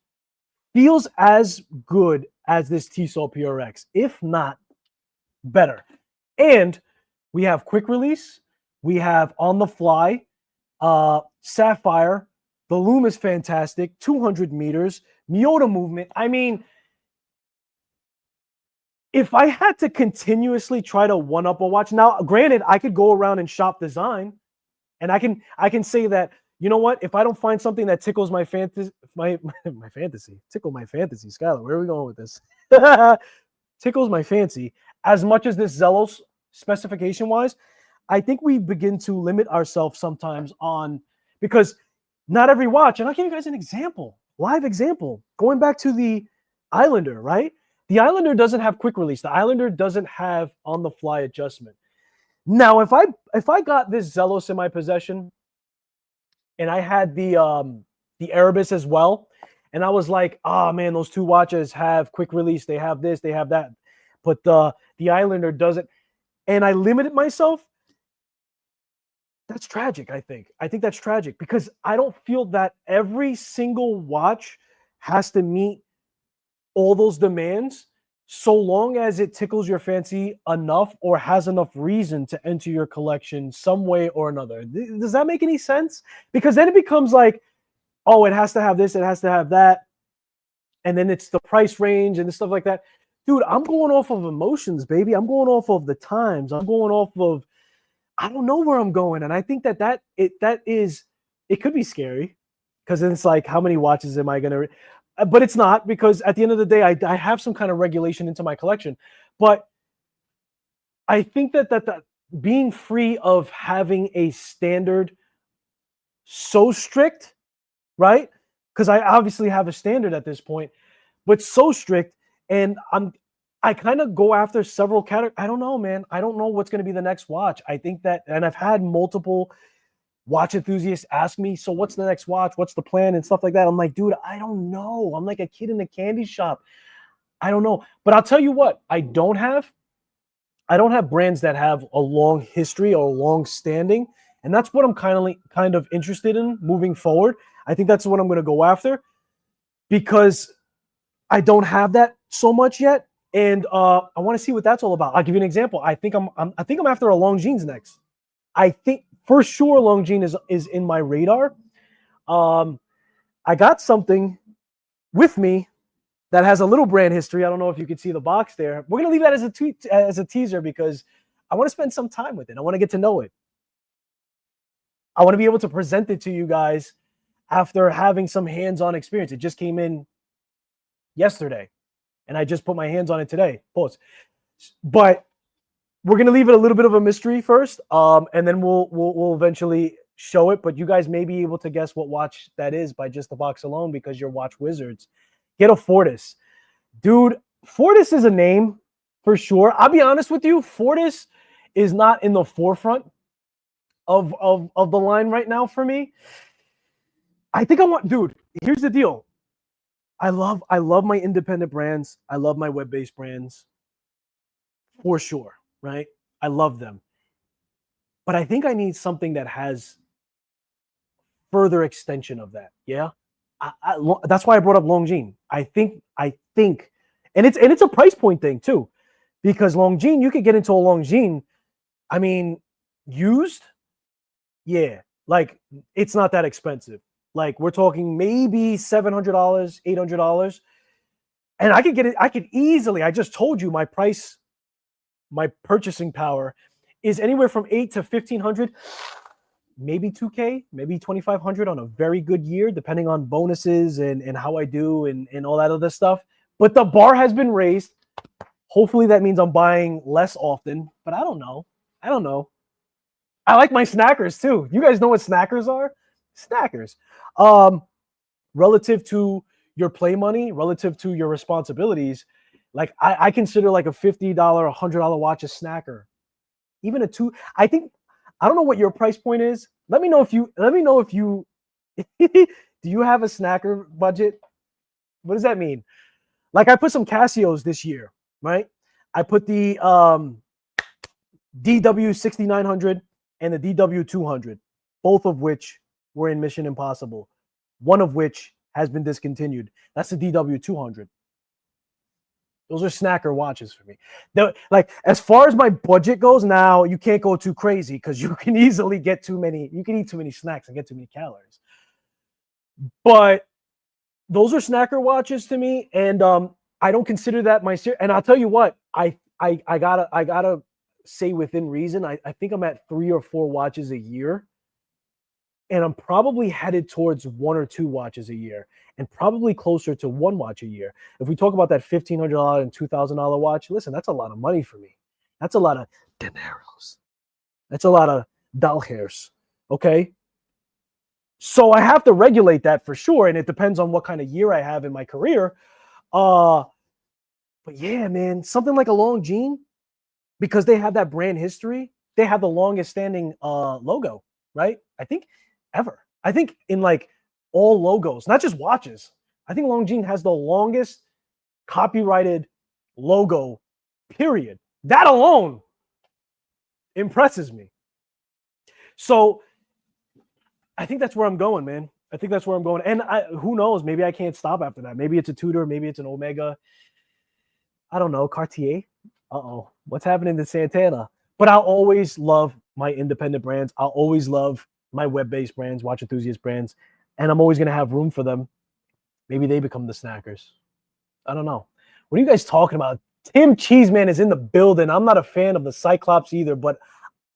feels as good as this Tissot PRX, if not better. And we have quick release. We have on the fly, Sapphire. The loom is fantastic. 200 meters. Miyota movement. I mean, if I had to continuously try to one up a watch, now granted, I could go around and shop design, and I can say that, you know what, if I don't find something that tickles my fantasy, tickle my fantasy, Skylar, where are we going with this? Tickles my fancy as much as this Zelos specification wise, I think we begin to limit ourselves sometimes on, because not every watch, and I'll give you guys an example, live example, going back to the Islander, right? The Islander doesn't have quick release. The Islander doesn't have on the fly adjustment. Now, if I got this Zelos in my possession, and I had the Erebus as well, And I was like, oh man, those two watches have quick release. They have this, they have that. But the Islander doesn't. And I limited myself. That's tragic, I think. I think that's tragic because I don't feel that every single watch has to meet all those demands so long as it tickles your fancy enough or has enough reason to enter your collection some way or another. Does that make any sense? Because then it becomes like, oh, it has to have this, it has to have that. And then it's the price range and stuff like that. Dude, I'm going off of emotions, baby. I'm going off of the times. I'm going off of, I don't know where I'm going. And I think that it could be scary because then it's like, how many watches am I going to, but it's not, because at the end of the day, I have some kind of regulation into my collection. But I think that being free of having a standard so strict, right? Because I obviously have a standard at this point, but so strict, and I kind of go after several categories. I don't know, man. I don't know what's going to be the next watch. I think that, and I've had multiple watch enthusiasts ask me, so what's the next watch? What's the plan and stuff like that? I'm like, dude, I don't know. I'm like a kid in a candy shop. I don't know. But I'll tell you what, I don't have brands that have a long history or a long standing. And that's what I'm kind of interested in moving forward. I think that's what I'm going to go after because I don't have that so much yet. And I want to see what that's all about. I'll give you an example. I think I'm after a Longines next. I think for sure Longines is in my radar. I got something with me that has a little brand history. I don't know if you can see the box there. We're gonna leave that as a teaser because I want to spend some time with it. I want to get to know it. I want to be able to present it to you guys after having some hands-on experience. It just came in yesterday, and I just put my hands on it today. Pause. But we're gonna leave it a little bit of a mystery first, and then we'll eventually show it. But you guys may be able to guess what watch that is by just the box alone because you're watch wizards. Get a Fortis, dude. Fortis is a name for sure. I'll be honest with you, Fortis is not in the forefront of the line right now for me. I think I want, dude. Here's the deal. I love my independent brands. I love my web-based brands for sure, right? I love them. But I think I need something that has further extension of that. Yeah. That's why I brought up Longines. I think, and it's a price point thing too, because Longines, you could get into a Longines. I mean, used, yeah, like it's not that expensive. Like we're talking maybe $700, $800, and I could get it. I could easily. I just told you my price, my purchasing power is anywhere from $800 to $1,500. Maybe $2K, maybe $2,500 on a very good year, depending on bonuses and how I do and all that other stuff. But the bar has been raised. Hopefully that means I'm buying less often, but I don't know. I like my snackers too. You guys know what snackers are? Snackers. Relative to your play money, relative to your responsibilities, like I consider like a $50, $100 watch a snacker. Even a two, I think. I don't know what your price point is. Let me know if you do you have a snacker budget? What does that mean? Like I put some Casios this year, right? I put the DW6900 and the DW200, both of which were in Mission Impossible, one of which has been discontinued. That's the DW200. Those are snacker watches for me. Like as far as my budget goes, now you can't go too crazy because you can easily get too many. You can eat too many snacks and get too many calories. But those are snacker watches to me, and I don't consider that my. And I'll tell you what, I gotta say within reason. I think I'm at 3 or 4 watches a year, and I'm probably headed towards 1 or 2 watches a year. And probably closer to 1 watch a year. If we talk about that $1,500 and $2,000 watch, listen, that's a lot of money for me. That's a lot of dineros. That's a lot of dollars. Okay. So I have to regulate that for sure. And it depends on what kind of year I have in my career. But yeah, man, something like a Longines, because they have that brand history, they have the longest standing logo, right? I think ever. I think in like all logos, not just watches, I think Longines has the longest copyrighted logo, period. That alone impresses me. So I think that's where I'm going, man. I think that's where I'm going. And who knows? Maybe I can't stop after that. Maybe it's a Tudor. Maybe it's an Omega. I don't know. Cartier. Uh-oh. What's happening to Santana? But I'll always love my independent brands. I'll always love my web-based brands, watch enthusiast brands. And I'm always going to have room for them. Maybe they become the snackers. I don't know. What are you guys talking about? Tim Cheeseman is in the building. I'm not a fan of the Cyclops either, but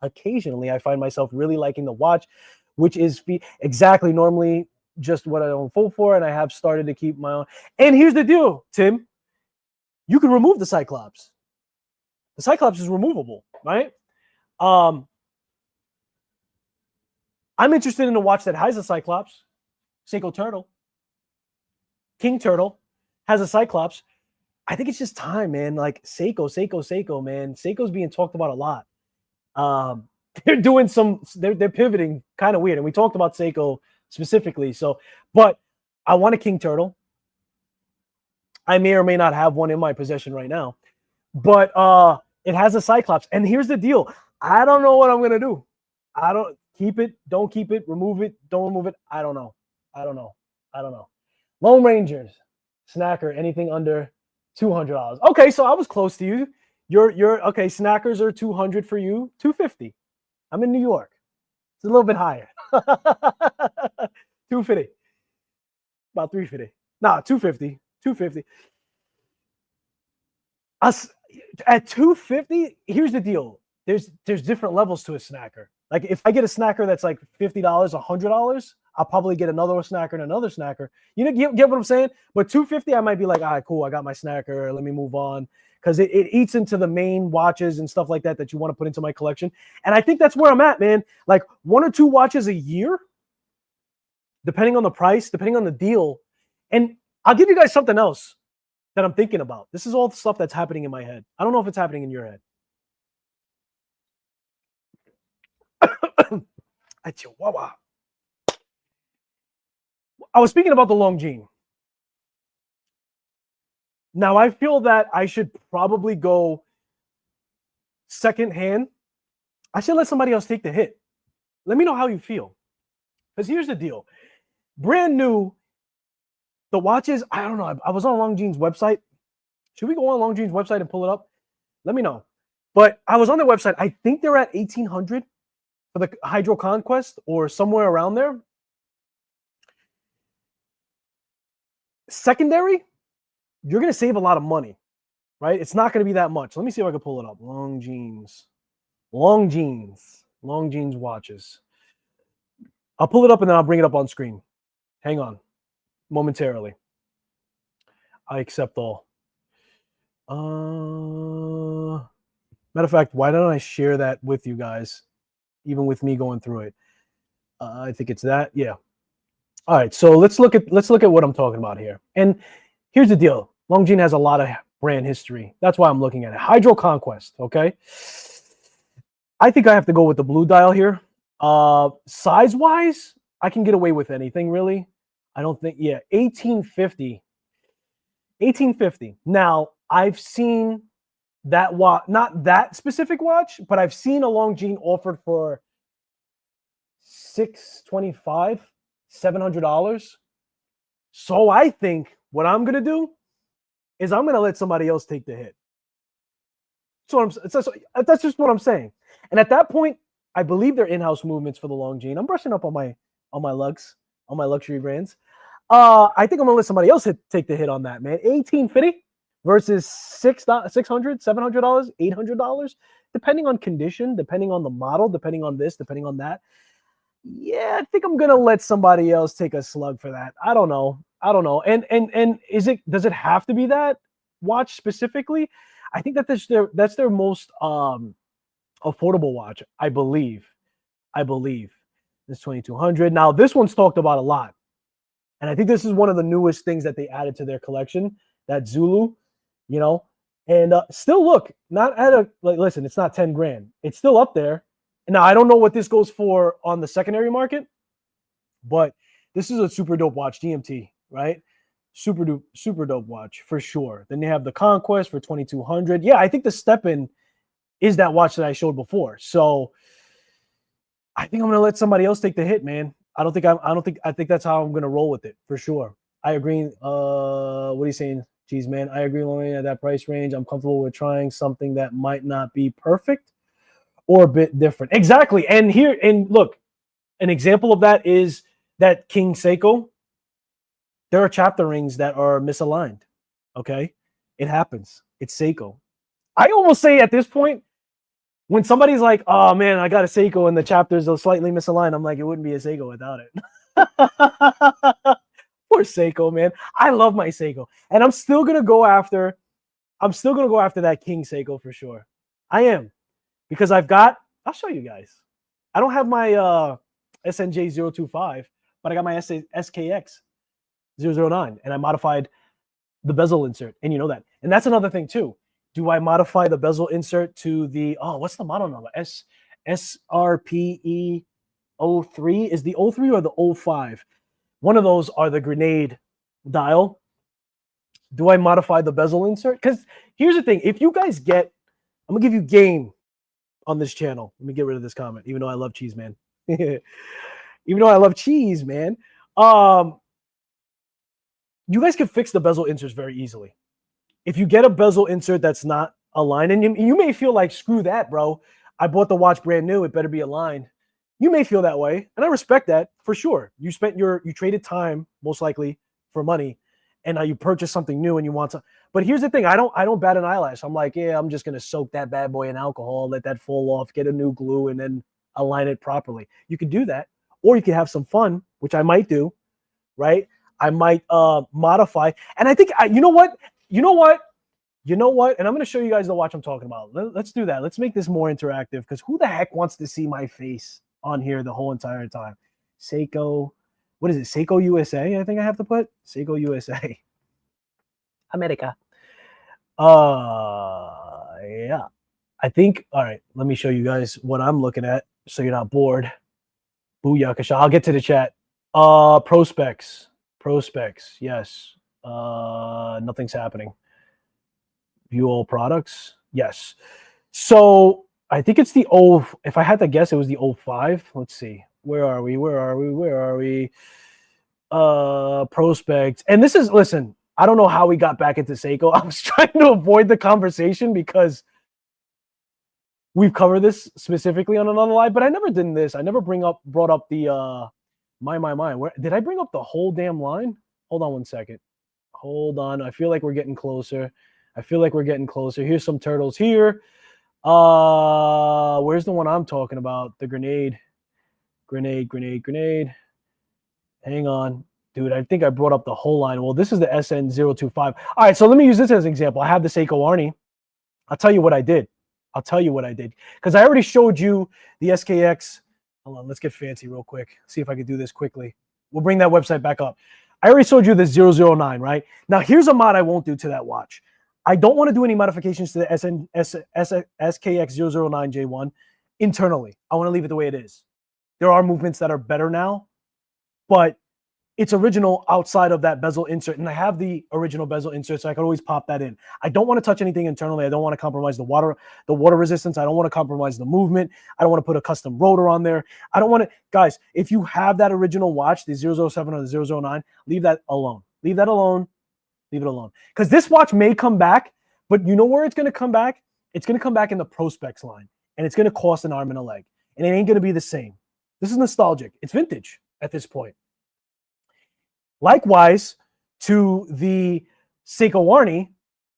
occasionally I find myself really liking the watch, which is exactly normally just what I don't full for, and I have started to keep my own. And here's the deal, Tim. You can remove the Cyclops. The Cyclops is removable, right? I'm interested in a watch that has a Cyclops. Seiko Turtle. King Turtle has a Cyclops. I think it's just time, man. Like Seiko, man. Seiko's being talked about a lot. They're doing they're pivoting kind of weird. And we talked about Seiko specifically. So, but I want a King Turtle. I may or may not have one in my possession right now. But it has a Cyclops. And here's the deal. I don't know what I'm going to do. I don't keep it, don't keep it, remove it, don't remove it. I don't know. Lone Rangers, Snacker, anything under $200. Okay, so I was close to you. You're okay. Snackers are $200 for you, $250. I'm in New York. It's a little bit higher. $250, about $350. Nah, $250. Us at $250. Here's the deal. There's different levels to a snacker. Like if I get a snacker that's like $50, $100, I'll probably get another snacker and another snacker. You get what I'm saying? But $250, I might be like, all right, cool. I got my snacker. Let me move on. Because it eats into the main watches and stuff like that you want to put into my collection. And I think that's where I'm at, man. Like 1 or 2 watches a year, depending on the price, depending on the deal. And I'll give you guys something else that I'm thinking about. This is all the stuff that's happening in my head. I don't know if it's happening in your head. Chihuahua. I was speaking about the Longines. Now, I feel that I should probably go secondhand. I should let somebody else take the hit. Let me know how you feel. Because here's the deal. Brand new, the watches, I don't know. I was on Longines' website. Should we go on Longines' website and pull it up? Let me know. But I was on their website. I think they're at $1,800 for the Hydro Conquest or somewhere around there. Secondary, you're going to save a lot of money, right? It's not going to be that much. Let me see if I can pull it up. Longines watches. I'll pull it up and then I'll bring it up on screen. Hang on momentarily. I accept all. Matter of fact, why don't I share that with you guys, even with me going through it? I think it's that. Yeah. All right. So let's look at what I'm talking about here. And here's the deal. Longines has a lot of brand history. That's why I'm looking at it. Hydro Conquest. Okay. I think I have to go with the blue dial here. Size wise, I can get away with anything really. I don't think. Yeah. 1850. Now I've seen that watch, not that specific watch, but I've seen a Longines offered for $625, $700. So I think what I'm gonna do is I'm gonna let somebody else take the hit. That's just what I'm saying. And at that point, I believe they're in-house movements for the Longines. I'm brushing up on my lugs, on my luxury brands. I think I'm gonna let somebody else take the hit on that, man. $1,850 versus $600, $700, $800, depending on condition, depending on the model, depending on this, depending on that. Yeah, I think I'm gonna let somebody else take a slug for that. I don't know. And does it have to be that watch specifically? I think that that's their most affordable watch, I believe. This 2200. Now this one's talked about a lot. And I think this is one of the newest things that they added to their collection, that Zulu, and still look, not at listen, it's not 10 grand. It's still up there. Now, I don't know what this goes for on the secondary market, but this is a super dope watch, GMT, right? super dope watch for sure. Then they have the Conquest for 2,200. Yeah, I think the Step-In is that watch that I showed before. So I think I'm gonna let somebody else take the hit, man. I think that's how I'm gonna roll with it for sure. I agree. What are you saying? Geez, man, I agree, Lauren, at that price range. I'm comfortable with trying something that might not be perfect or a bit different. Exactly. And look, an example of that is that King Seiko. There are chapter rings that are misaligned. Okay. It happens. It's Seiko. I almost say at this point, when somebody's like, oh man, I got a Seiko and the chapters are slightly misaligned, I'm like, it wouldn't be a Seiko without it. Poor Seiko, man. I love my Seiko. And I'm still gonna go after that King Seiko for sure. I am. Because I'll show you guys. I don't have my SNJ025, but I got my SKX 009, and I modified the bezel insert, and you know that. And that's another thing too. Do I modify the bezel insert to the what's the model number? SRPE 03? Is the 03 or the 05? One of those are the grenade dial. Do I modify the bezel insert? Because here's the thing: if you guys I'm gonna give you game on this channel. Let me get rid of this comment, even though I love cheese, man. Even though I love cheese, man. You guys can fix the bezel inserts very easily. If you get a bezel insert that's not aligned, and you may feel like, screw that, bro. I bought the watch brand new. It better be aligned. You may feel that way, and I respect that for sure. You traded time, most likely, for money, and now you purchase something new and you want to. But here's the thing: I don't bat an eyelash. I'm like, yeah, I'm just gonna soak that bad boy in alcohol, let that fall off, get a new glue, and then align it properly. You could do that, or you could have some fun, which I might do, right? I might modify, and I think you know what. And I'm going to show you guys the watch I'm talking about. Let's do that. Let's make this more interactive, because who the heck wants to see my face on here the whole entire time? Seiko, what is it? Seiko USA, I think I have to put. Seiko USA. America. Yeah. I think, all right, let me show you guys what I'm looking at so you're not bored. Booyakasha. I'll get to the chat. Prospects, yes. Nothing's happening. View all products. Yes. So I think it's the if I had to guess, it was the 05. Let's see. Where are we? Prospects. And this is, listen, I don't know how we got back into Seiko. I was trying to avoid the conversation because we've covered this specifically on another live, but I never did this. I never brought up the my. Where did I bring up the whole damn line? Hold on one second. Hold on. I feel like we're getting closer. Here's some turtles here. Where's the one I'm talking about? The grenade. Hang on. Dude, I think I brought up the whole line. Well, this is the SN025. All right, so let me use this as an example. I have the Seiko Arnie. I'll tell you what I did. Because I already showed you the SKX. Hold on, let's get fancy real quick. See if I can do this quickly. We'll bring that website back up. I already showed you the 009, right? Now, here's a mod I won't do to that watch. I don't want to do any modifications to the SKX009J1 internally. I want to leave it the way it is. There are movements that are better now, but it's original outside of that bezel insert. And I have the original bezel insert, so I can always pop that in. I don't want to touch anything internally. I don't want to compromise the water resistance. I don't want to compromise the movement. I don't want to put a custom rotor on there. I don't want to, guys, if you have that original watch, the 007 or the 009, leave that alone. Leave it alone. Because this watch may come back, but you know where it's going to come back? It's going to come back in the Prospects line, and it's going to cost an arm and a leg, and it ain't going to be the same. This is nostalgic. It's vintage at this point. Likewise, to the Seiko Arnie,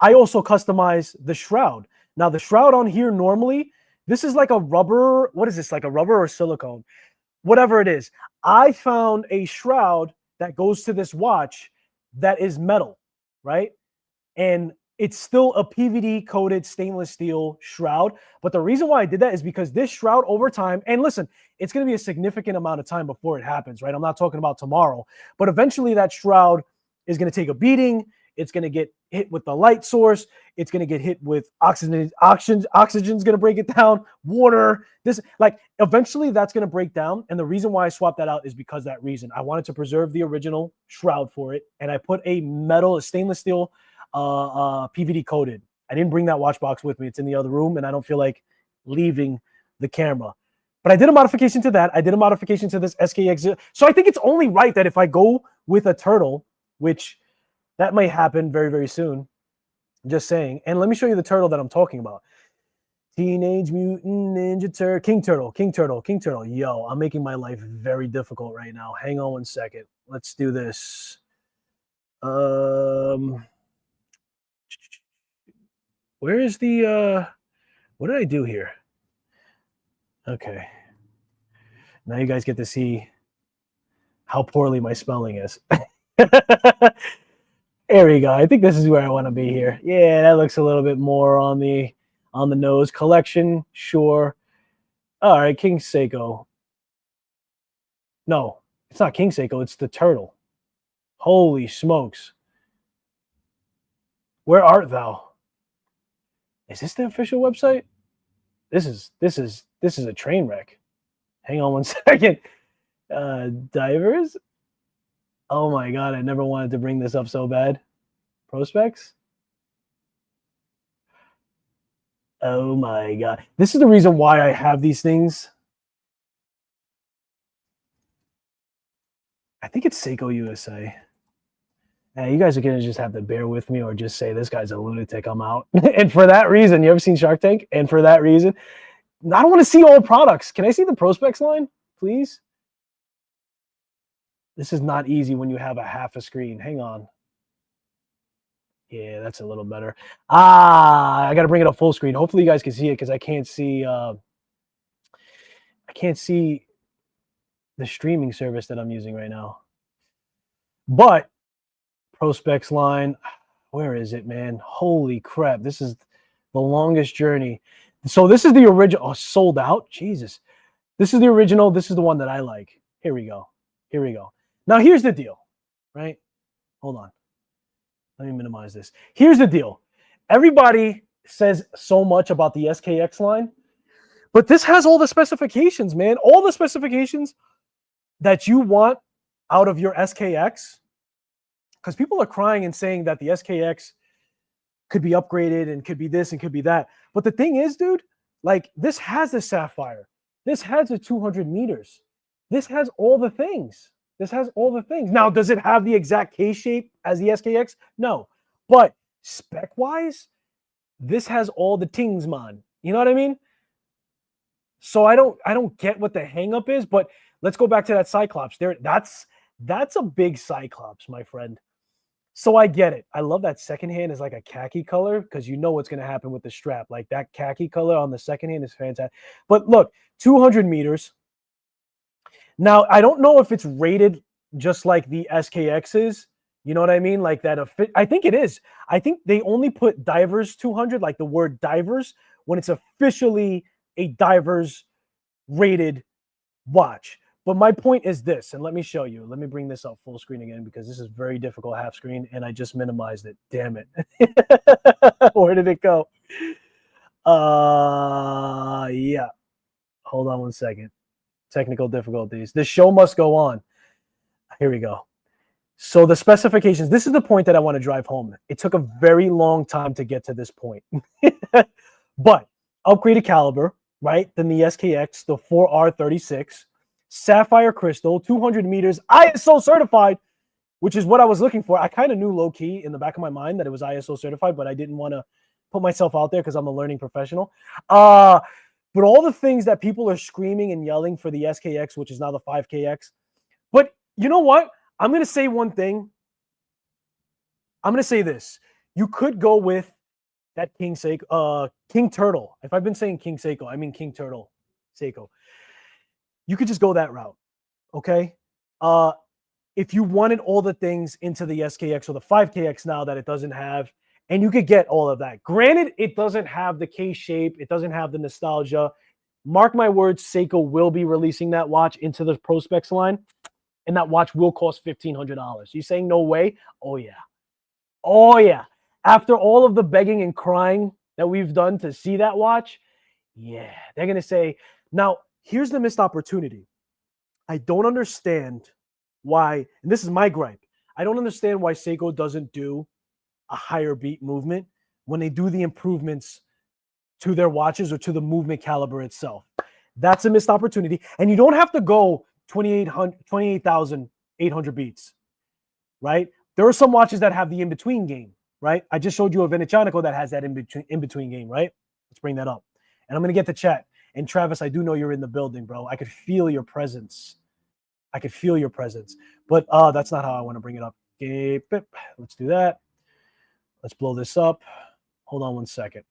I also customize the shroud. Now, the shroud on here normally, this is like a rubber. What is this? Like a rubber or silicone? Whatever it is. I found a shroud that goes to this watch that is metal, right? And it's still a PVD coated stainless steel shroud. But the reason why I did that is because this shroud over time, and listen, it's going to be a significant amount of time before it happens, right? I'm not talking about tomorrow, but eventually that shroud is going to take a beating. It's going to get hit with the light source. It's going to get hit with oxygen. Oxygen's going to break it down. Water. This, like, eventually that's going to break down. And the reason why I swapped that out is because that reason. I wanted to preserve the original shroud for it, and I put a stainless steel PVD coated. I didn't bring that watch box with me. It's in the other room, and I don't feel like leaving the camera. But I did a modification to that. I did a modification to this SKX. So I think it's only right that if I go with a turtle, which that might happen very, very soon. I'm just saying. And let me show you the turtle that I'm talking about. Teenage Mutant Ninja Turtle. King Turtle. King Turtle. King Turtle. Yo, I'm making my life very difficult right now. Hang on one second. Let's do this. Where is the what did I do here? Okay. Now you guys get to see how poorly my spelling is. There we go. I think this is where I want to be here. Yeah, that looks a little bit more on the nose. Collection, sure. All right, King Seiko. No, it's not King Seiko. It's the turtle. Holy smokes. Where art thou? Is this the official website? This is a train wreck. Hang on one second. Divers. Oh my God, I never wanted to bring this up so bad. Prospects. Oh my God. This is the reason why I have these things. I think it's Seiko USA. You guys are going to just have to bear with me or just say this guy's a lunatic, I'm out. And for that reason, you ever seen Shark Tank? And for that reason, I don't want to see all products. Can I see the prospects line, please? This is not easy when you have a half a screen. Hang on. Yeah, that's a little better. I got to bring it up full screen. Hopefully you guys can see it because I can't see the streaming service that I'm using right now. But prospects line, where is it, man? Holy crap. This is the longest journey. So this is the original. Oh, sold out? Jesus. This is the original. This is the one that I like. Here we go. Here we go. Now, here's the deal, right? Hold on. Let me minimize this. Here's the deal. Everybody says so much about the SKX line, but this has all the specifications, man. All the specifications that you want out of your SKX, because people are crying and saying that the SKX could be upgraded and could be this and could be that. But the thing is, dude, like, this has the sapphire. This has the 200 meters. This has all the things. This has all the things. Now, does it have the exact case shape as the SKX? No. But spec-wise, this has all the tings, man. You know what I mean? So I don't get what the hang-up is, but let's go back to that Cyclops. That's a big Cyclops, my friend. So I get it. I love that second hand is like a khaki color because you know what's going to happen with the strap. Like that khaki color on the second hand is fantastic. But look, 200 meters. Now, I don't know if it's rated just like the SKX is. You know what I mean? Like that. I think it is. I think they only put divers 200, like the word divers, when it's officially a divers rated watch. But my point is this, and let me show you. Let me bring this up full screen again because this is very difficult half screen, and I just minimized it. Damn it. Where did it go? Yeah. Hold on one second. Technical difficulties. The show must go on. Here we go. So the specifications, this is the point that I want to drive home. It took a very long time to get to this point. But upgraded caliber, right? Then the SKX, the 4R36, sapphire crystal, 200 meters, ISO certified, which is what I was looking for. I kind of knew low-key in the back of my mind that it was ISO certified, but I didn't want to put myself out there because I'm a learning professional. But all the things that people are screaming and yelling for the SKX, which is now the 5KX. But you know what? I'm going to say one thing. I'm going to say this. You could go with that King Turtle. If I've been saying King Seiko, I mean King Turtle Seiko. You could just go that route, okay? If you wanted all the things into the SKX or the 5KX now that it doesn't have, and you could get all of that. Granted, it doesn't have the case shape. It doesn't have the nostalgia. Mark my words, Seiko will be releasing that watch into the Prospex line, and that watch will cost $1,500. You saying no way? Oh, yeah. Oh yeah. After all of the begging and crying that we've done to see that watch, yeah, they're gonna say, now here's the missed opportunity. I don't understand why, and this is my gripe. I don't understand why Seiko doesn't do a higher beat movement when they do the improvements to their watches or to the movement caliber itself. That's a missed opportunity. And you don't have to go 28,800 beats, right? There are some watches that have the in-between game, right? I just showed you a Venetianico that has that in-between game, right? Let's bring that up. And I'm going to get to chat. And Travis, I do know you're in the building, bro. I could feel your presence. I could feel your presence. But that's not how I want to bring it up. Okay, let's do that. Let's blow this up. Hold on one second.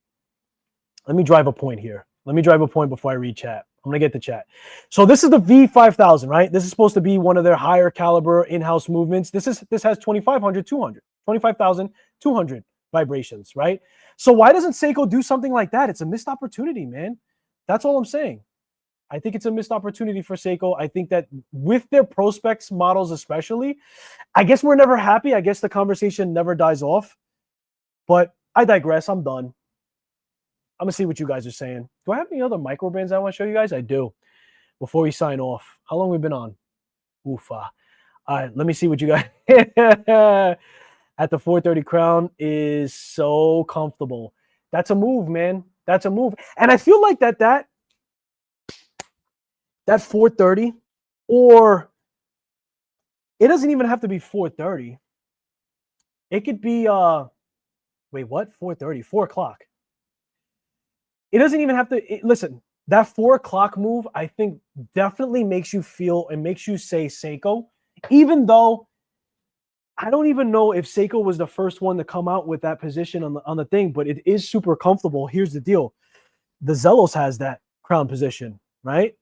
Let me drive a point here. Let me drive a point before I read chat. I'm going to get the chat. So this is the V5000, right? This is supposed to be one of their higher caliber in-house movements. This has 25,200 vibrations, right? So why doesn't Seiko do something like that? It's a missed opportunity, man. That's all I'm saying. I think it's a missed opportunity for Seiko. I think that with their Prospex models especially, I guess we're never happy. I guess the conversation never dies off. But I digress. I'm done. I'm going to see what you guys are saying. Do I have any other micro brands I want to show you guys? I do. Before we sign off. How long have we been on? Oofa. All right, let me see what you guys... At the 430 crown is so comfortable. That's a move, man. That's a move. And I feel like that 430, or it doesn't even have to be 430. It could be, wait, what? 430, 4 o'clock. It doesn't even have to, listen, that 4 o'clock move, I think definitely makes you feel and makes you say Seiko, even though I don't even know if Seiko was the first one to come out with that position on the thing, but it is super comfortable. Here's the deal. The Zelos has that crown position, right?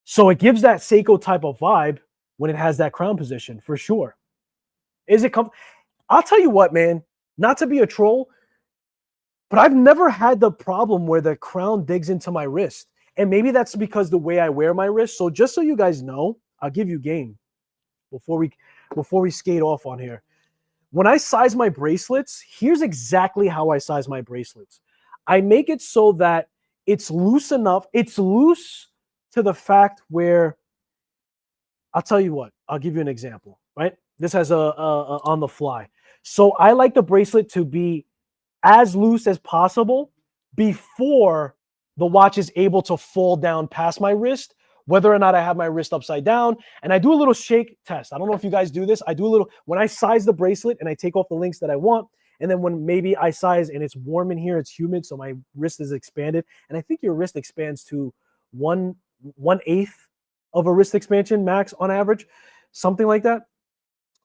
So it gives that Seiko type of vibe when it has that crown position, for sure. Is it I'll tell you what, man, not to be a troll, but I've never had the problem where the crown digs into my wrist. And maybe that's because the way I wear my wrist. So just so you guys know, I'll give you game before we skate off on here. When I size my bracelets, here's exactly how I size my bracelets. I make it so that it's loose enough. It's loose to the fact where, I'll tell you what, I'll give you an example, right? This has a on the fly. So I like the bracelet to be as loose as possible before the watch is able to fall down past my wrist, whether or not I have my wrist upside down. And I do a little shake test. I don't know if you guys do this. I do a little, when I size the bracelet and I take off the links that I want, and then when maybe I size and it's warm in here, it's humid, so my wrist is expanded. And I think your wrist expands to 1/8 of a wrist expansion max on average, something like that.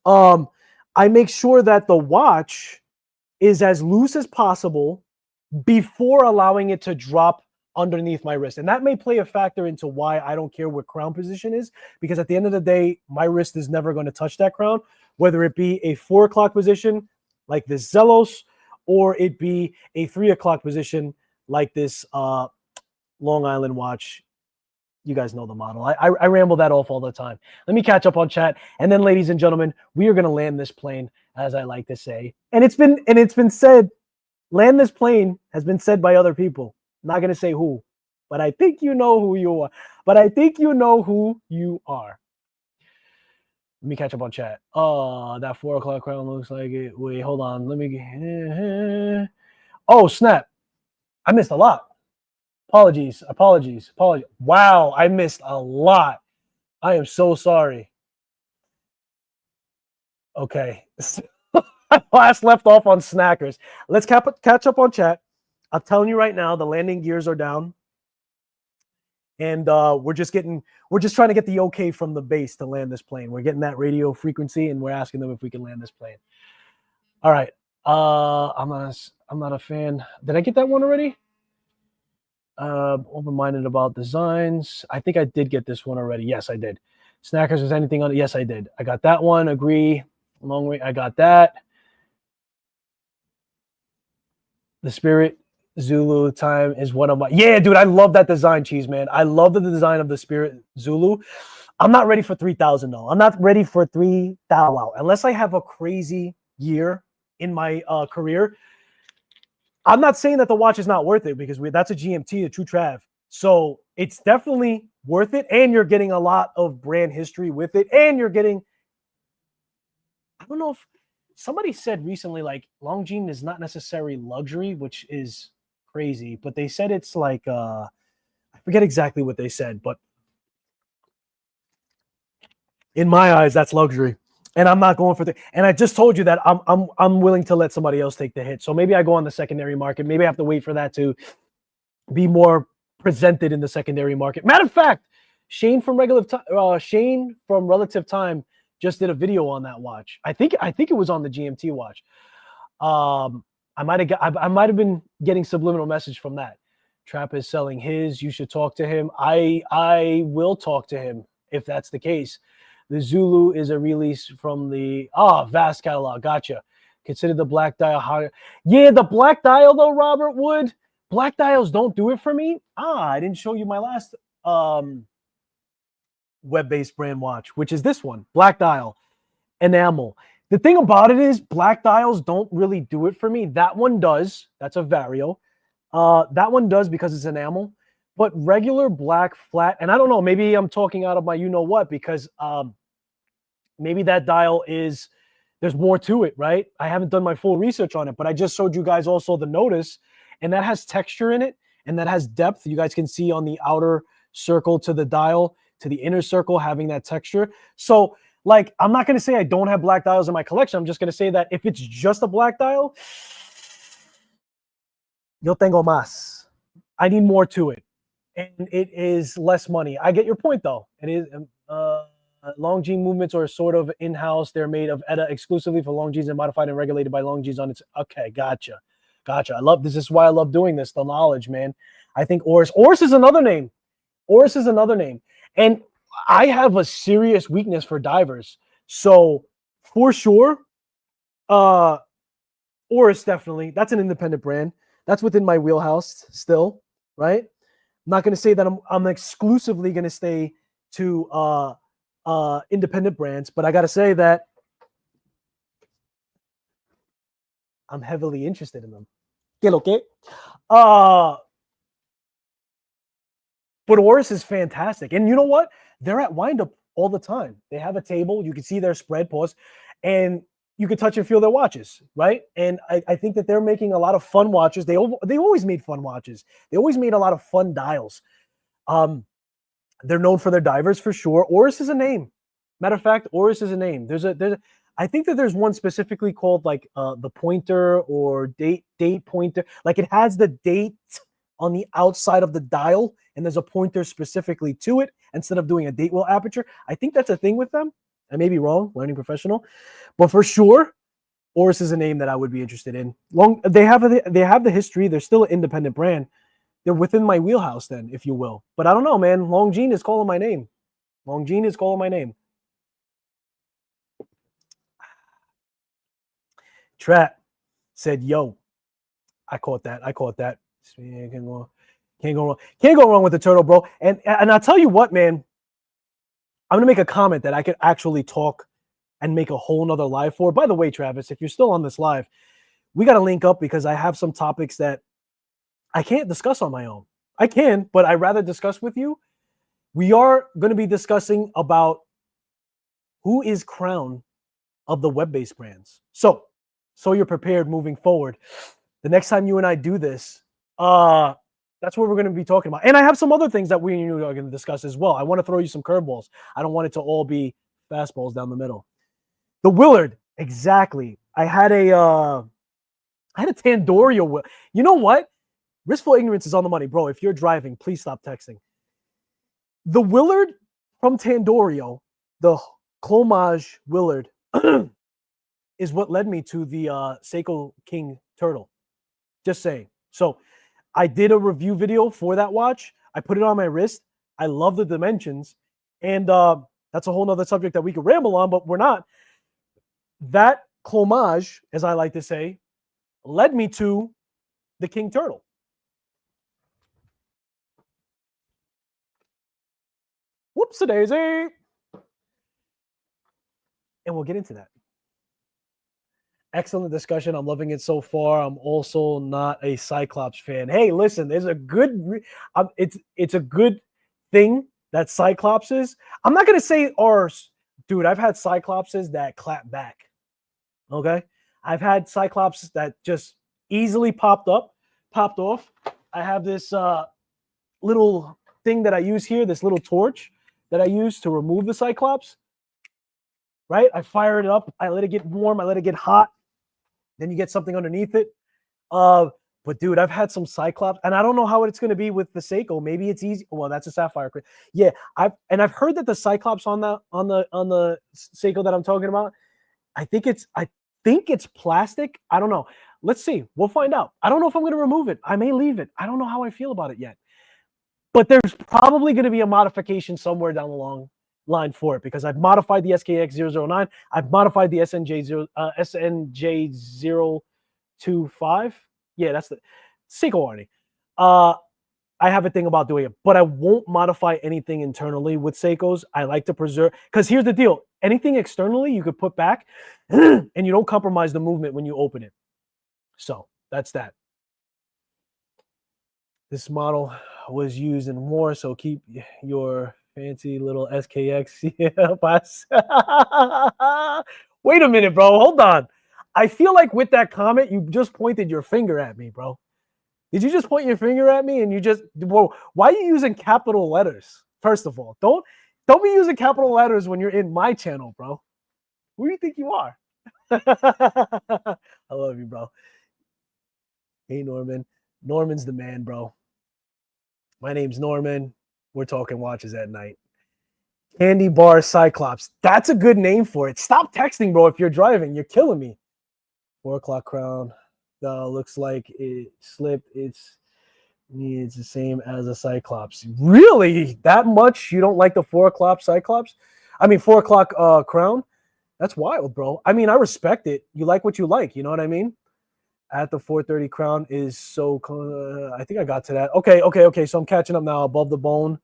I make sure that the watch is as loose as possible before allowing it to drop underneath my wrist. And that may play a factor into why I don't care what crown position is, because at the end of the day, my wrist is never going to touch that crown, whether it be a 4 o'clock position like this Zelos, or it be a 3 o'clock position like this Long Island watch. You guys know the model. I ramble that off all the time. Let me catch up on chat. And then, ladies and gentlemen, we are going to land this plane, as I like to say. And it's been said, land this plane has been said by other people. I'm not going to say who, but I think you know who you are. Let me catch up on chat. Oh, that 4 o'clock crown looks like it. Wait, hold on. Let me. Oh, snap. I missed a lot. Apologies. Wow, I missed a lot. I am so sorry. Okay. Last left off on Snackers. Let's catch up on chat. I'm telling you right now, the landing gears are down. And we're just trying to get the okay from the base to land this plane. We're getting that radio frequency, and we're asking them if we can land this plane. All right. I'm not a fan. Did I get that one already? Open-minded about designs. I think I did get this one already. Yes, I did. Snackers, is anything on it? Yes, I did. I got that one. Agree. Long way. I got that. The Spirit Zulu time is one of my... Yeah, dude, I love that design, Cheese Man. I love the design of the Spirit Zulu. I'm not ready for 3,000 though. I'm not ready for 3,000 unless I have a crazy year in my career. I'm not saying that the watch is not worth it because that's a GMT, a True Trav. So it's definitely worth it. And you're getting a lot of brand history with it. And you're getting, I don't know if somebody said recently, like Longines is not necessarily luxury, which is crazy, but they said it's like, I forget exactly what they said, but in my eyes, that's luxury. And I'm not going for the. And I just told you that I'm willing to let somebody else take the hit. So maybe I go on the secondary market. Maybe I have to wait for that to be more presented in the secondary market. Matter of fact, Shane from Relative Time just did a video on that watch. I think it was on the GMT watch. I might have been getting subliminal message from that. Trap is selling his. You should talk to him. I will talk to him if that's the case. The Zulu is a release from the Vast catalog. Gotcha. Consider the black dial higher. Yeah, the black dial though, Robert Wood. Black dials don't do it for me. I didn't show you my last web-based brand watch, which is this one, black dial, enamel. The thing about it is black dials don't really do it for me. That one does. That's a Vario. That one does because it's enamel. But regular black flat, and I don't know, maybe I'm talking out of my you-know-what because maybe that dial is, there's more to it, right? I haven't done my full research on it, but I just showed you guys also the notice, and that has texture in it, and that has depth. You guys can see on the outer circle to the dial, to the inner circle, having that texture. So, like, I'm not going to say I don't have black dials in my collection. I'm just going to say that if it's just a black dial, yo tengo más. I need more to it. And it is less money. I get your point, though. It is Longines movements are sort of in-house. They're made of ETA exclusively for Longines and modified and regulated by Longines on its. Okay, gotcha. I love this. Is why I love doing this. The knowledge, man. I think Oris is another name. Oris is another name. And I have a serious weakness for divers. So for sure, Oris definitely. That's an independent brand. That's within my wheelhouse still, right? I'm not going to say that I'm exclusively going to stay to independent brands, but I got to say that I'm heavily interested in them. ¿Qué lo que? But Oris is fantastic. And you know what? They're at Windup all the time. They have a table. You can see their spread pause, and you can touch and feel their watches, right? And I think that they're making a lot of fun watches. They always made fun watches. They always made a lot of fun dials. They're known for their divers for sure. Oris is a name. Matter of fact, Oris is a name. I think that there's one specifically called like the pointer or date pointer. Like it has the date on the outside of the dial, and there's a pointer specifically to it instead of doing a date wheel aperture. I think that's a thing with them. I may be wrong, learning professional, but for sure, Oris is a name that I would be interested in. They have the history. They're still an independent brand. They're within my wheelhouse, then, if you will. But I don't know, man. Longines is calling my name. Longines is calling my name. Trap said, "Yo, I caught that. Can't go wrong with the turtle, bro." And I'll tell you what, man. I'm gonna make a comment that I could actually talk and make a whole nother live for. By the way, Travis, if you're still on this live, we got to link up because I have some topics that I can't discuss on my own. I can, but I'd rather discuss with you. We are going to be discussing about who is crown of the web-based brands. So you're prepared moving forward. The next time you and I do this, that's what we're going to be talking about. And I have some other things that we and you are going to discuss as well. I want to throw you some curveballs. I don't want it to all be fastballs down the middle. The Willard, exactly. I had a Tandorio. You know what? Wristful ignorance is on the money, bro. If you're driving, please stop texting. The Willard from Tandorio, the Clomage Willard, is what led me to the Seiko King Turtle. Just saying. So I did a review video for that watch. I put it on my wrist. I love the dimensions. And that's a whole nother subject that we could ramble on, but we're not. That Clomage, as I like to say, led me to the King Turtle. Whoops-a-daisy. And we'll get into that. Excellent discussion. I'm loving it so far. I'm also not a Cyclops fan. Hey, listen, there's a good. It's a good thing that Cyclops is. I'm not gonna say or, dude. I've had Cyclopses that clap back. Okay, I've had Cyclops that just easily popped off. I have this little thing that I use here, this little torch that I use to remove the Cyclops. Right, I fire it up. I let it get warm. I let it get hot. Then you get something underneath it. Uh, but dude, I've had some Cyclops, and I don't know how it's going to be with the Seiko. Maybe it's easy. Well, that's a Sapphire. Yeah, I've heard that the Cyclops on the Seiko that I'm talking about, I think it's plastic. I don't know. Let's see. We'll find out. I don't know if I'm going to remove it. I may leave it. I don't know how I feel about it yet. But there's probably going to be a modification somewhere down the long line for it, because I've modified the SKX009. I've modified the SNJ025. Yeah, that's the Seiko Arnie. I have a thing about doing it, but I won't modify anything internally with Seikos. I like to preserve, because here's the deal. Anything externally you could put back and you don't compromise the movement when you open it. So that's that. This model was used in war, so keep your fancy little SKX. Wait a minute, bro. Hold on. I feel like with that comment, you just pointed your finger at me, bro. Did you just point your finger at me and you just, whoa, why are you using capital letters? First of all, don't be using capital letters when you're in my channel, bro. Who do you think you are? I love you, bro. Hey, Norman. Norman's the man, bro. My name's Norman. We're talking watches at night. Candy Bar Cyclops. That's a good name for it. Stop texting, bro, if you're driving. You're killing me. 4 o'clock crown. Looks like it slipped. It's the same as a Cyclops. Really? That much? You don't like the 4 o'clock Cyclops? I mean, 4 o'clock crown? That's wild, bro. I mean, I respect it. You like what you like. You know what I mean? At the 430 crown is so. I think I got to that. Okay. So I'm catching up now. Above the bone.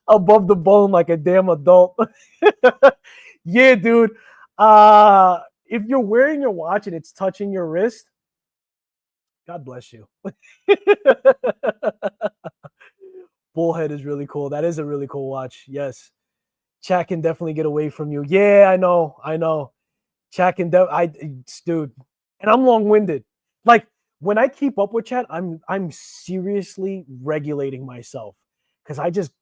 Above the bone like a damn adult. Yeah, dude. If you're wearing your watch and it's touching your wrist, God bless you. Bullhead is really cool. That is a really cool watch. Yes. Chat can definitely get away from you. Yeah, I know. Chat can dude. And I'm long-winded. Like, when I keep up with chat, I'm seriously regulating myself, because I just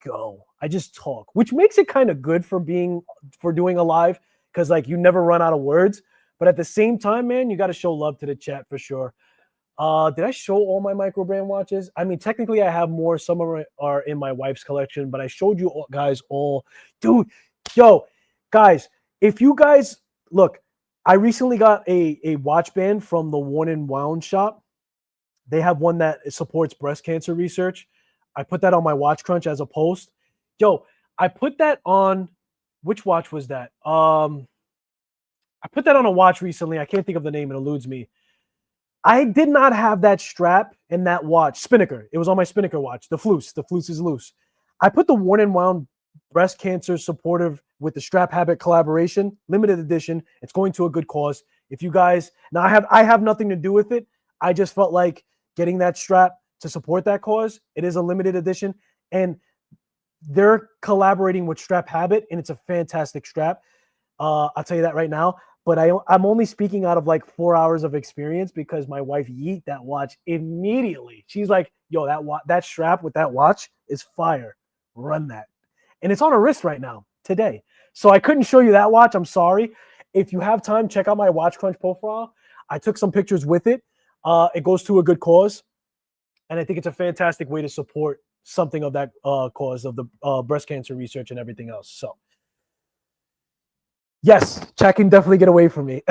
talk, which makes it kind of good for doing a live, because like you never run out of words. But at the same time, man, you got to show love to the chat for sure. Did I show all my micro brand watches? I mean, technically I have more. Some of them are in my wife's collection, but I showed you all, guys, all. Dude, yo, guys, if you guys look, I recently got a watch band from the Worn and Wound shop. They have one that supports breast cancer research. I put that on my Watch Crunch as a post. Yo, I put that on, which watch was that? I put that on a watch recently. I can't think of the name. It eludes me. I did not have that strap and that watch. Spinnaker. It was on my Spinnaker watch. The Flus. The Flus is loose. I put the Worn and Wound breast cancer supportive with the Strap Habit collaboration, limited edition. It's going to a good cause. If you guys, now I have nothing to do with it. I just felt like getting that strap to support that cause. It is a limited edition, and they're collaborating with Strap Habit, and it's a fantastic strap. I'll tell you that right now. But I'm only speaking out of like 4 hours of experience, because my wife yeet that watch immediately. She's like, yo, that strap with that watch is fire. Run that. And it's on her wrist right now, today. So I couldn't show you that watch. I'm sorry. If you have time, check out my Watch Crunch profile. I took some pictures with it. It goes to a good cause. And I think it's a fantastic way to support something of that cause of the breast cancer research and everything else. So, yes, chat can definitely get away from me.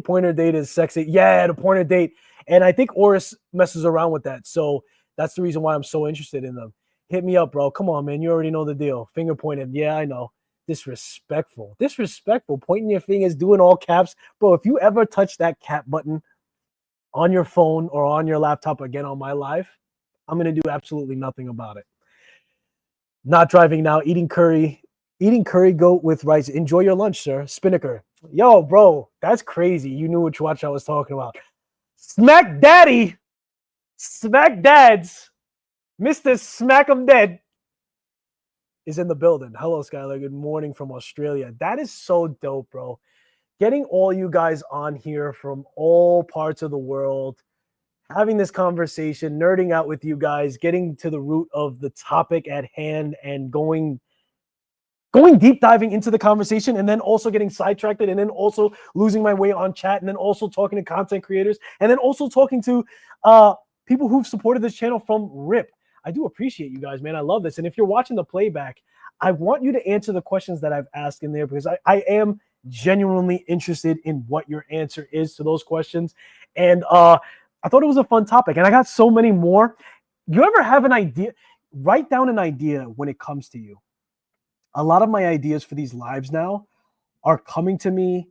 Pointer date is sexy. Yeah, the pointer date. And I think Oris messes around with that. So that's the reason why I'm so interested in them. Hit me up, bro. Come on, man. You already know the deal. Finger pointed. Yeah, I know. Disrespectful. Pointing your fingers, doing all caps. Bro, if you ever touch that cap button on your phone or on your laptop again on my live, I'm going to do absolutely nothing about it. Not driving now, eating curry Eating curry goat with rice. Enjoy your lunch, sir. Spinnaker. Yo, bro, that's crazy. You knew which watch I was talking about. Smack Daddy. Smack Dads. Mr. Smack 'em Dead is in the building. Hello, Skylar. Good morning from Australia. That is so dope, bro. Getting all you guys on here from all parts of the world, having this conversation, nerding out with you guys, getting to the root of the topic at hand and going deep diving into the conversation, and then also getting sidetracked, and then also losing my way on chat, and then also talking to content creators, and then also talking to people who've supported this channel from RIP. I do appreciate you guys, man. I love this. And if you're watching the playback, I want you to answer the questions that I've asked in there, because I am genuinely interested in what your answer is to those questions. And I thought it was a fun topic, and I got so many more. You ever have an idea? Write down an idea when it comes to you. A lot of my ideas for these lives now are coming to me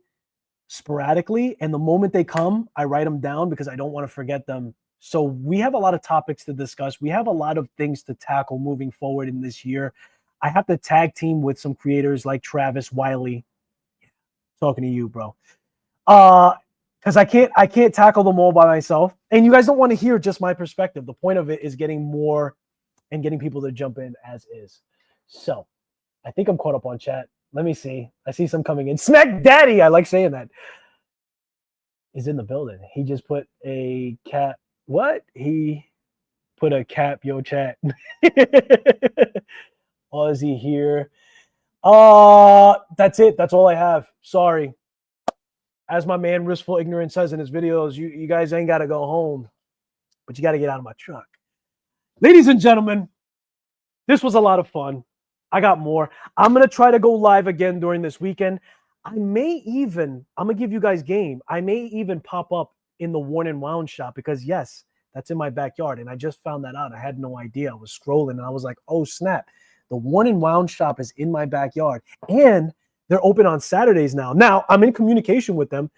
sporadically, and the moment they come, I write them down because I don't want to forget them. So we have a lot of topics to discuss. We have a lot of things to tackle moving forward in this year. I have to tag team with some creators like Travis Wiley. Talking to you, bro. Because I can't tackle them all by myself. And you guys don't want to hear just my perspective. The point of it is getting more and getting people to jump in as is. So I think I'm caught up on chat. Let me see. I see some coming in. Smack Daddy, I like saying that, is in the building. He just put a cap. What? He put a cap, yo, chat. Aussie here. That's it. That's all I have. Sorry. As my man Riskful Ignorance says in his videos, you guys ain't got to go home, but you got to get out of my truck. Ladies and gentlemen, this was a lot of fun. I got more. I'm going to try to go live again during this weekend. I'm going to give you guys game. I may even pop up in the Worn and Wound shop, because yes, that's in my backyard. And I just found that out. I had no idea. I was scrolling and I was like, oh snap. The Worn and Wound shop is in my backyard, and they're open on Saturdays now. Now I'm in communication with them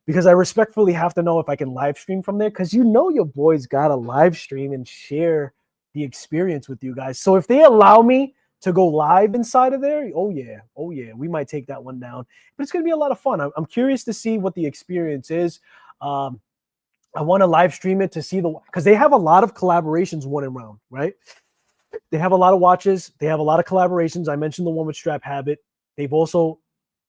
because I respectfully have to know if I can live stream from there. Cause your boy's got to live stream and share the experience with you guys. So if they allow me to go live inside of there, oh yeah, we might take that one down. But it's going to be a lot of fun. I'm curious to see what the experience is. I want to live stream it to see because they have a lot of collaborations Worn and Wound, right? They have a lot of watches. They have a lot of collaborations. I mentioned the one with Strap Habit. They've also,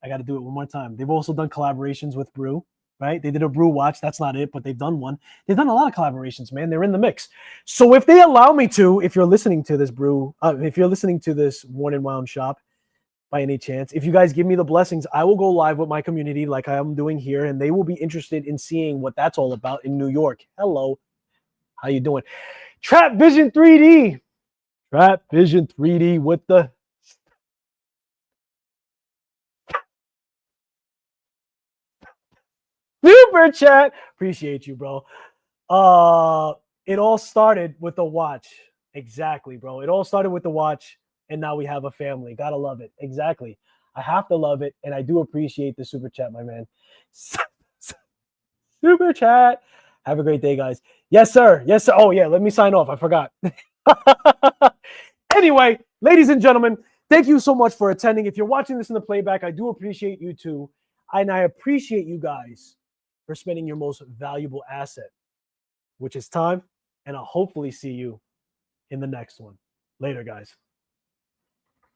I got to do it one more time. They've also done collaborations with Brew, right? They did a Brew watch. That's not it, but they've done one. They've done a lot of collaborations, man. They're in the mix. So if they allow me to, if you're listening to this Brew, if you're listening to this Worn and Wound shop by any chance, if you guys give me the blessings, I will go live with my community like I am doing here, and they will be interested in seeing what that's all about in New York. Hello. How you doing? Trap Vision 3D. Trap Vision 3D with the super chat. Appreciate you, bro. It all started with the watch. Exactly, bro. It all started with the watch, and now we have a family. Gotta love it. Exactly. I have to love it, and I do appreciate the super chat, my man. Super chat. Have a great day, guys. Yes, sir. Yes, sir. Oh, yeah. Let me sign off. I forgot. Anyway, ladies and gentlemen, thank you so much for attending. If you're watching this in the playback, I do appreciate you too. And I appreciate you guys for spending your most valuable asset, which is time. And I'll hopefully see you in the next one. Later, guys.